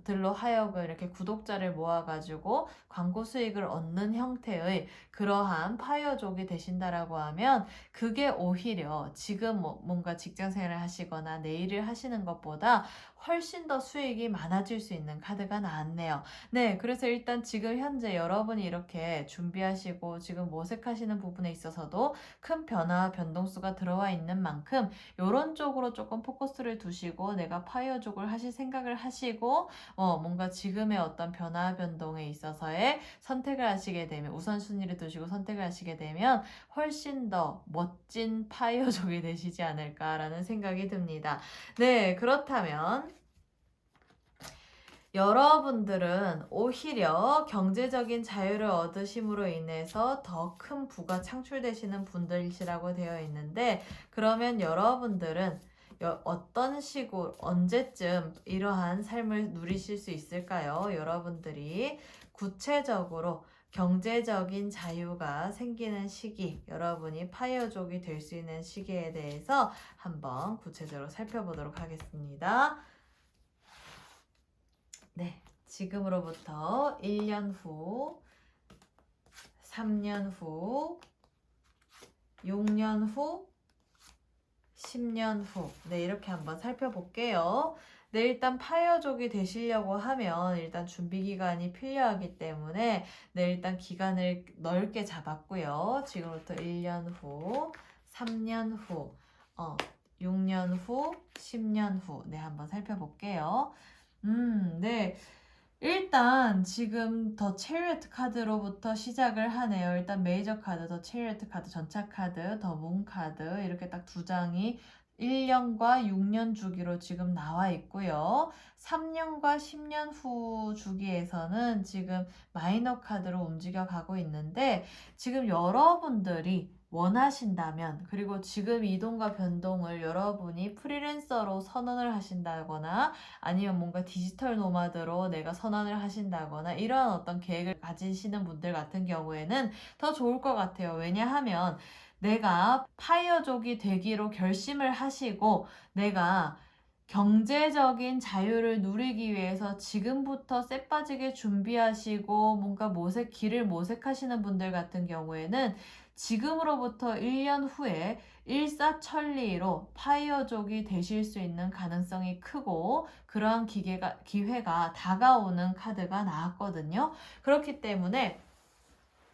들로 하여금 이렇게 구독자를 모아가지고 광고 수익을 얻는 형태의 그러한 파이어족이 되신다라고 하면 그게 오히려 지금 뭔가 직장 생활을 하시거나 내 일을 하시는 것보다 훨씬 더 수익이 많아질 수 있는 카드가 나왔네요. 네, 그래서 일단 지금 현재 여러분이 이렇게 준비하시고 지금 모색하시는 부분에 있어서도 큰 변화, 변동수가 들어와 있는 만큼 이런 쪽으로 조금 포커스를 두시고 내가 파이어족을 하실 생각을 하시고 뭔가 지금의 어떤 변화, 변동에 있어서의 선택을 하시게 되면 우선순위를 두시고 선택을 하시게 되면 훨씬 더 멋진 파이어족이 되시지 않을까라는 생각이 듭니다. 네, 그렇다면 여러분들은 오히려 경제적인 자유를 얻으심으로 인해서 더 큰 부가 창출되시는 분들이시라고 되어 있는데 그러면 여러분들은 어떤 식으로 언제쯤 이러한 삶을 누리실 수 있을까요? 여러분들이 구체적으로 경제적인 자유가 생기는 시기, 여러분이 파이어족이 될 수 있는 시기에 대해서 한번 구체적으로 살펴보도록 하겠습니다. 네, 지금으로부터 1년 후, 3년 후, 6년 후, 10년 후. 네, 이렇게 한번 살펴볼게요. 네, 일단 파이어족이 되시려고 하면 일단 준비 기간이 필요하기 때문에 네, 일단 기간을 넓게 잡았고요. 지금부터 1년 후, 3년 후, 6년 후, 10년 후. 네, 한번 살펴볼게요. 네. 일단 지금 더 체리어트 카드로부터 시작을 하네요. 일단 메이저 카드, 더 체리어트 카드, 전차 카드, 더 문 카드 이렇게 딱 두 장이 1년과 6년 주기로 지금 나와 있고요. 3년과 10년 후 주기에서는 지금 마이너 카드로 움직여 가고 있는데 지금 여러분들이 원하신다면 그리고 지금 이동과 변동을 여러분이 프리랜서로 선언을 하신다거나 아니면 뭔가 디지털 노마드로 내가 선언을 하신다거나 이러한 어떤 계획을 가지시는 분들 같은 경우에는 더 좋을 것 같아요. 왜냐하면 내가 파이어족이 되기로 결심을 하시고 내가 경제적인 자유를 누리기 위해서 지금부터 쎄 빠지게 준비하시고 뭔가 길을 모색하시는 분들 같은 경우에는 지금으로부터 1년 후에 일사천리로 파이어족이 되실 수 있는 가능성이 크고 그러한 기회가 다가오는 카드가 나왔거든요. 그렇기 때문에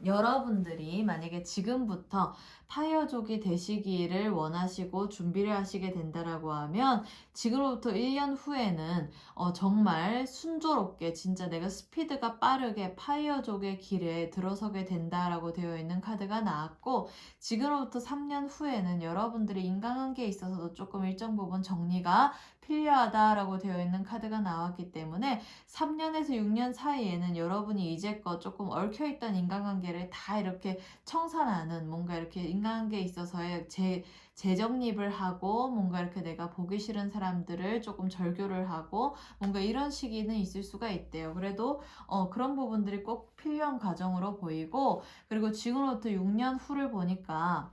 여러분들이 만약에 지금부터 파이어족이 되시기를 원하시고 준비를 하시게 된다라고 하면 지금부터 1년 후에는 정말 순조롭게 진짜 내가 스피드가 빠르게 파이어족의 길에 들어서게 된다라고 되어 있는 카드가 나왔고 지금부터 3년 후에는 여러분들이 인간관계에 있어서도 조금 일정 부분 정리가 필요하다라고 되어 있는 카드가 나왔기 때문에 3년에서 6년 사이에는 여러분이 이제껏 조금 얽혀있던 인간관계를 다 이렇게 청산하는 뭔가 이렇게 인간관계에 있어서의 재정립을 하고 뭔가 이렇게 내가 보기 싫은 사람들을 조금 절교를 하고 뭔가 이런 시기는 있을 수가 있대요. 그래도 그런 부분들이 꼭 필요한 과정으로 보이고 그리고 지금부터 6년 후를 보니까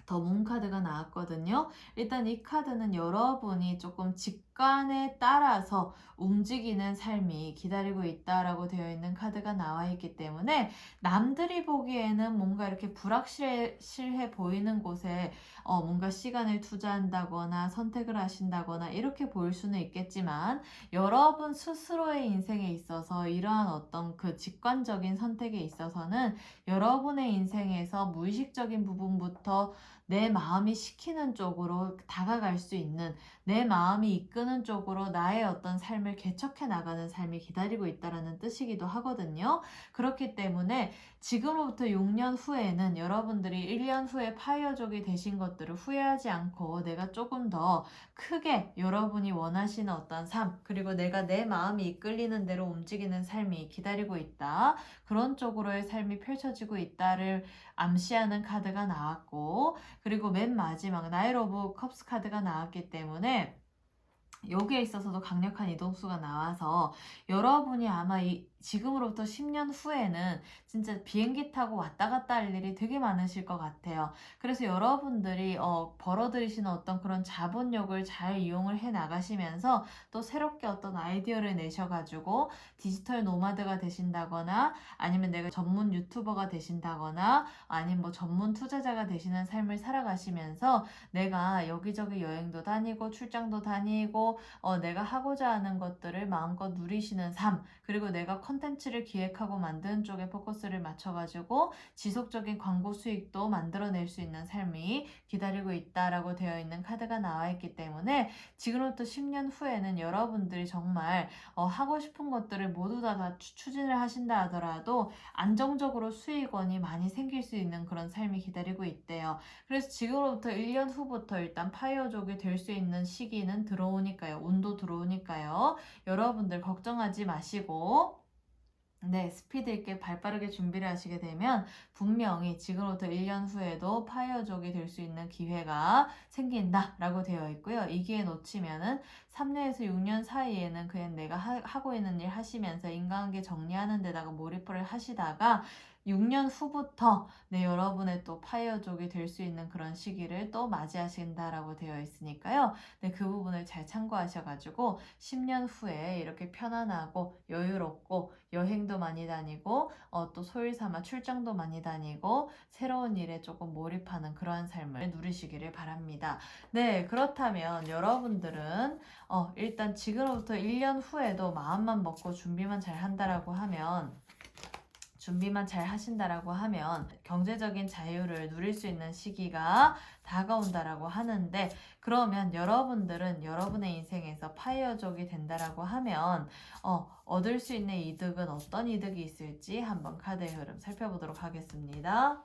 더 문 카드가 나왔거든요. 일단 이 카드는 여러분이 조금 직관에 따라서 움직이는 삶이 기다리고 있다라고 되어 있는 카드가 나와 있기 때문에 남들이 보기에는 뭔가 이렇게 불확실해 보이는 곳에 뭔가 시간을 투자한다거나 선택을 하신다거나 이렇게 보일 수는 있겠지만 여러분 스스로의 인생에 있어서 이러한 어떤 그 직관적인 선택에 있어서는 여러분의 인생에서 무의식적인 부분부터 내 마음이 시키는 쪽으로 다가갈 수 있는 내 마음이 이끄는 쪽으로 나의 어떤 삶을 개척해 나가는 삶이 기다리고 있다라는 뜻이기도 하거든요. 그렇기 때문에 지금부터 6년 후에는 여러분들이 1년 후에 파이어족이 되신 것들을 후회하지 않고 내가 조금 더 크게 여러분이 원하시는 어떤 삶 그리고 내가 내 마음이 이끌리는 대로 움직이는 삶이 기다리고 있다. 그런 쪽으로의 삶이 펼쳐지고 있다를 암시하는 카드가 나왔고 그리고 맨 마지막 나이트 오브 컵스 카드가 나왔기 때문에 여기에 있어서도 강력한 이동수가 나와서 여러분이 아마 지금으로부터 10년 후에는 진짜 비행기 타고 왔다 갔다 할 일이 되게 많으실 것 같아요. 그래서 여러분들이 벌어들이시는 어떤 그런 자본력을 잘 이용을 해 나가시면서 또 새롭게 어떤 아이디어를 내셔가지고 디지털 노마드가 되신다거나 아니면 내가 전문 유튜버가 되신다거나 아니면 뭐 전문 투자자가 되시는 삶을 살아가시면서 내가 여기저기 여행도 다니고 출장도 다니고 내가 하고자 하는 것들을 마음껏 누리시는 삶 그리고 내가 컨텐츠를 기획하고 만드는 쪽에 포커스를 맞춰가지고 지속적인 광고 수익도 만들어낼 수 있는 삶이 기다리고 있다라고 되어 있는 카드가 나와 있기 때문에 지금부터 10년 후에는 여러분들이 정말 하고 싶은 것들을 모두 다 추진을 하신다 하더라도 안정적으로 수익원이 많이 생길 수 있는 그런 삶이 기다리고 있대요. 그래서 지금부터 1년 후부터 일단 파이어족이 될 수 있는 시기는 들어오니까요. 운도 들어오니까요. 여러분들 걱정하지 마시고 네, 스피드 있게 발빠르게 준비를 하시게 되면 분명히 지금부터 1년 후에도 파이어족이 될 수 있는 기회가 생긴다라고 되어 있고요. 이 기회 놓치면은 3년에서 6년 사이에는 그냥 내가 하고 있는 일 하시면서 인간관계 정리하는 데다가 몰입을 하시다가 6년 후부터 네, 여러분의 또 파이어족이 될 수 있는 그런 시기를 또 맞이하신다라고 되어 있으니까요. 네, 그 부분을 잘 참고하셔가지고 10년 후에 이렇게 편안하고 여유롭고 여행도 많이 다니고 또 소일 삼아 출장도 많이 다니고 새로운 일에 조금 몰입하는 그러한 삶을 누리시기를 바랍니다. 네, 그렇다면 여러분들은 일단 지금부터 1년 후에도 마음만 먹고 준비만 잘 한다라고 하면 준비만 잘 하신다라고 하면 경제적인 자유를 누릴 수 있는 시기가 다가온다라고 하는데, 그러면 여러분들은 여러분의 인생에서 파이어족이 된다라고 하면 얻을 수 있는 이득은 어떤 이득이 있을지 한번 카드의 흐름 살펴보도록 하겠습니다.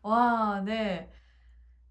와, 네.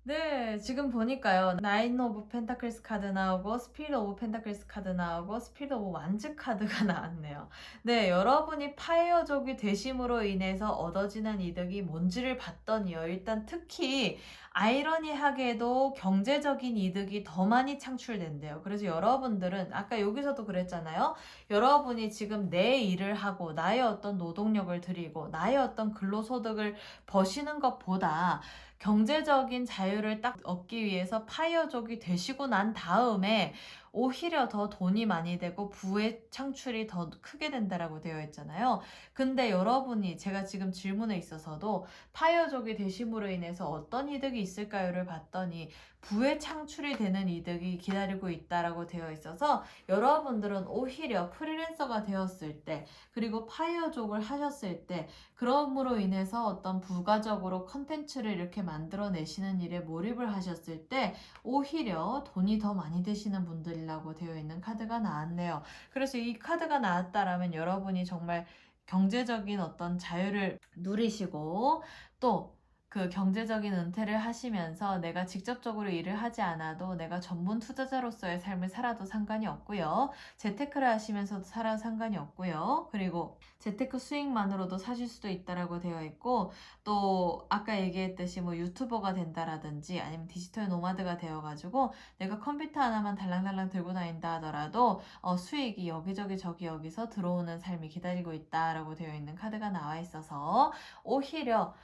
네, 지금 보니까요. 나인 오브 펜타클스 카드 나오고 스피릿 오브 펜타클스 카드 나오고 스피릿 오브 완즈 카드가 나왔네요. 네, 여러분이 파이어족이 되심으로 인해서 얻어지는 이득이 뭔지를 봤더니요. 일단 특히 아이러니하게도 경제적인 이득이 더 많이 창출된대요. 그래서 여러분들은 아까 여기서도 그랬잖아요. 여러분이 지금 내 일을 하고 나의 어떤 노동력을 들이고 나의 어떤 근로소득을 버시는 것보다 경제적인 자유를 딱 얻기 위해서 파이어족이 되시고 난 다음에 오히려 더 돈이 많이 되고 부의 창출이 더 크게 된다라고 되어 있잖아요. 근데 여러분이 제가 지금 질문에 있어서도 파이어족이 되심으로 인해서 어떤 이득이 있을까요를 봤더니 부의 창출이 되는 이득이 기다리고 있다라고 되어 있어서 여러분들은 오히려 프리랜서가 되었을 때 그리고 파이어족을 하셨을 때 그럼으로 인해서 어떤 부가적으로 컨텐츠를 이렇게 만들어내시는 일에 몰입을 하셨을 때 오히려 돈이 더 많이 되시는 분들이라고 되어 있는 카드가 나왔네요. 그래서 이 카드가 나왔다라면 여러분이 정말 경제적인 어떤 자유를 누리시고 또 그 경제적인 은퇴를 하시면서 내가 직접적으로 일을 하지 않아도 내가 전문 투자자로서의 삶을 살아도 상관이 없고요. 재테크를 하시면서도 살아도 상관이 없고요. 그리고 재테크 수익만으로도 사실 수도 있다라고 되어 있고, 또 아까 얘기했듯이 뭐 유튜버가 된다라든지 아니면 디지털 노마드가 되어가지고 내가 컴퓨터 하나만 달랑달랑 들고 다닌다 하더라도 수익이 여기저기 저기 여기서 들어오는 삶이 기다리고 있다라고 되어 있는 카드가 나와 있어서 오히려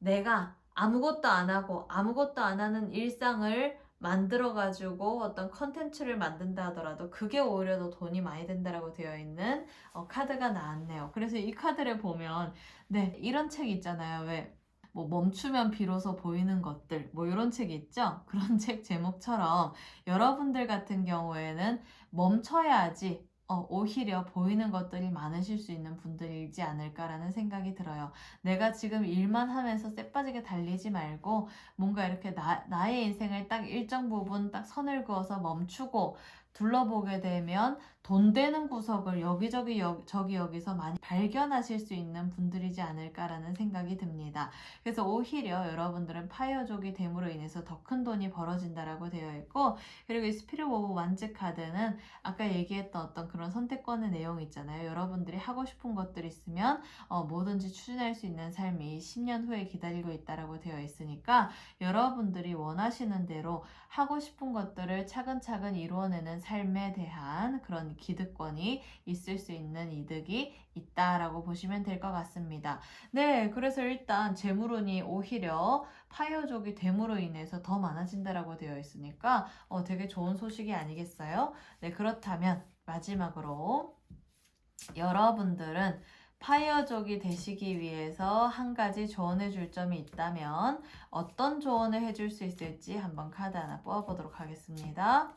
내가 아무것도 안 하고 아무것도 안 하는 일상을 만들어가지고 어떤 컨텐츠를 만든다 하더라도 그게 오히려 더 돈이 많이 된다라고 되어 있는 카드가 나왔네요. 그래서 이 카드를 보면 네, 이런 책 있잖아요. 왜? 뭐 멈추면 비로소 보이는 것들 뭐 이런 책 있죠? 그런 책 제목처럼 여러분들 같은 경우에는 멈춰야지 오히려 보이는 것들이 많으실 수 있는 분들이지 않을까라는 생각이 들어요. 내가 지금 일만 하면서 쎄빠지게 달리지 말고 뭔가 이렇게 나의 인생을 딱 일정 부분 딱 선을 그어서 멈추고 둘러보게 되면 돈 되는 구석을 여기저기 저기 여기서 많이 발견하실 수 있는 분들이지 않을까라는 생각이 듭니다. 그래서 오히려 여러분들은 파이어족이 됨으로 인해서 더 큰 돈이 벌어진다라고 되어 있고, 그리고 이 스피릿 오브 완즈 카드는 아까 얘기했던 어떤 그런 선택권의 내용 있잖아요. 여러분들이 하고 싶은 것들이 있으면 뭐든지 추진할 수 있는 삶이 10년 후에 기다리고 있다라고 되어 있으니까 여러분들이 원하시는 대로 하고 싶은 것들을 차근차근 이루어내는 삶에 대한 그런 기득권이 있을 수 있는 이득이 있다라고 보시면 될 것 같습니다. 네, 그래서 일단 재물운이 오히려 파이어족이 됨으로 인해서 더 많아진다라고 되어 있으니까 되게 좋은 소식이 아니겠어요? 네, 그렇다면 마지막으로 여러분들은 파이어족이 되시기 위해서 한 가지 조언해 줄 점이 있다면 어떤 조언을 해줄 수 있을지 한번 카드 하나 뽑아보도록 하겠습니다.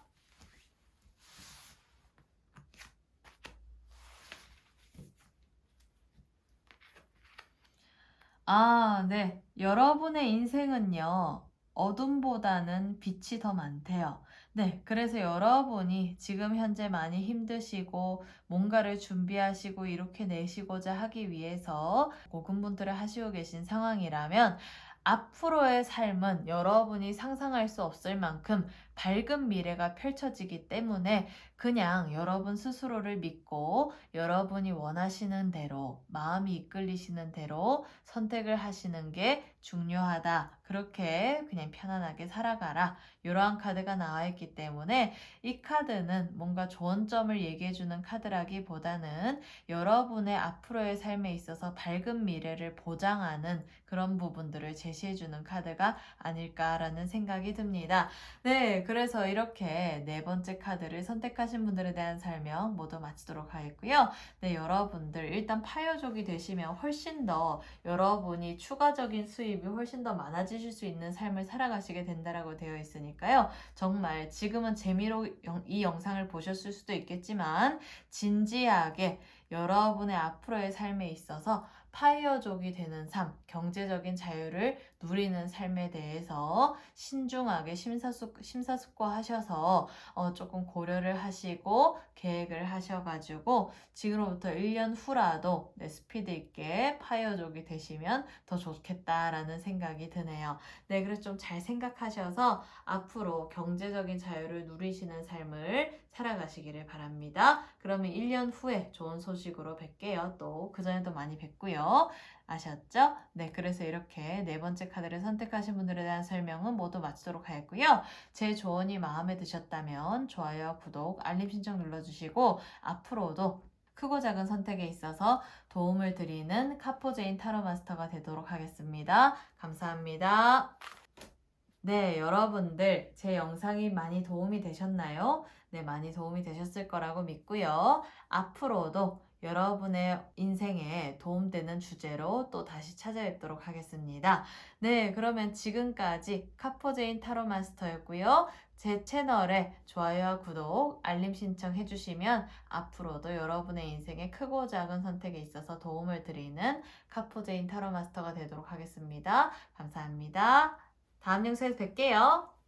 네. 여러분의 인생은요, 어둠보다는 빛이 더 많대요. 네, 그래서 여러분이 지금 현재 많이 힘드시고 뭔가를 준비하시고 이렇게 내시고자 하기 위해서 고군분투를 하시고 계신 상황이라면 앞으로의 삶은 여러분이 상상할 수 없을 만큼 밝은 미래가 펼쳐지기 때문에 그냥 여러분 스스로를 믿고 여러분이 원하시는 대로 마음이 이끌리시는 대로 선택을 하시는 게 중요하다. 그렇게 그냥 편안하게 살아가라. 이러한 카드가 나와 있기 때문에 이 카드는 뭔가 좋은 점을 얘기해주는 카드라기보다는 여러분의 앞으로의 삶에 있어서 밝은 미래를 보장하는 그런 부분들을 제시해주는 카드가 아닐까라는 생각이 듭니다. 네, 그래서 이렇게 네 번째 카드를 선택하신 분들에 대한 설명 모두 마치도록 하겠고요. 네, 여러분들 일단 파요족이 되시면 훨씬 더 여러분이 추가적인 수입이 훨씬 더 많아지실 수 있는 삶을 살아가시게 된다라고 되어 있으니까요. 정말 지금은 재미로 이 영상을 보셨을 수도 있겠지만 진지하게 여러분의 앞으로의 삶에 있어서 파이어족이 되는 삶, 경제적인 자유를 누리는 삶에 대해서 신중하게 심사숙고하셔서 조금 고려를 하시고 계획을 하셔가지고 지금으로부터 1년 후라도 스피드 있게 파이어족이 되시면 더 좋겠다라는 생각이 드네요. 네, 그래서 좀 잘 생각하셔서 앞으로 경제적인 자유를 누리시는 삶을 살아가시기를 바랍니다. 그러면 1년 후에 좋은 소식으로 뵐게요. 또 그전에도 많이 뵙고요. 아셨죠? 네, 그래서 이렇게 네 번째 카드를 선택하신 분들에 대한 설명은 모두 마치도록 하겠고요. 제 조언이 마음에 드셨다면 좋아요와 구독, 알림 신청 눌러주시고 앞으로도 크고 작은 선택에 있어서 도움을 드리는 카포제인 타로 마스터가 되도록 하겠습니다. 감사합니다. 네, 여러분들 제 영상이 많이 도움이 되셨나요? 네, 많이 도움이 되셨을 거라고 믿고요. 앞으로도 여러분의 인생에 도움되는 주제로 또 다시 찾아뵙도록 하겠습니다. 네, 그러면 지금까지 카포제인 타로 마스터였고요. 제 채널에 좋아요와 구독, 알림 신청 해주시면 앞으로도 여러분의 인생에 크고 작은 선택에 있어서 도움을 드리는 카포제인 타로 마스터가 되도록 하겠습니다. 감사합니다. 다음 영상에서 뵐게요.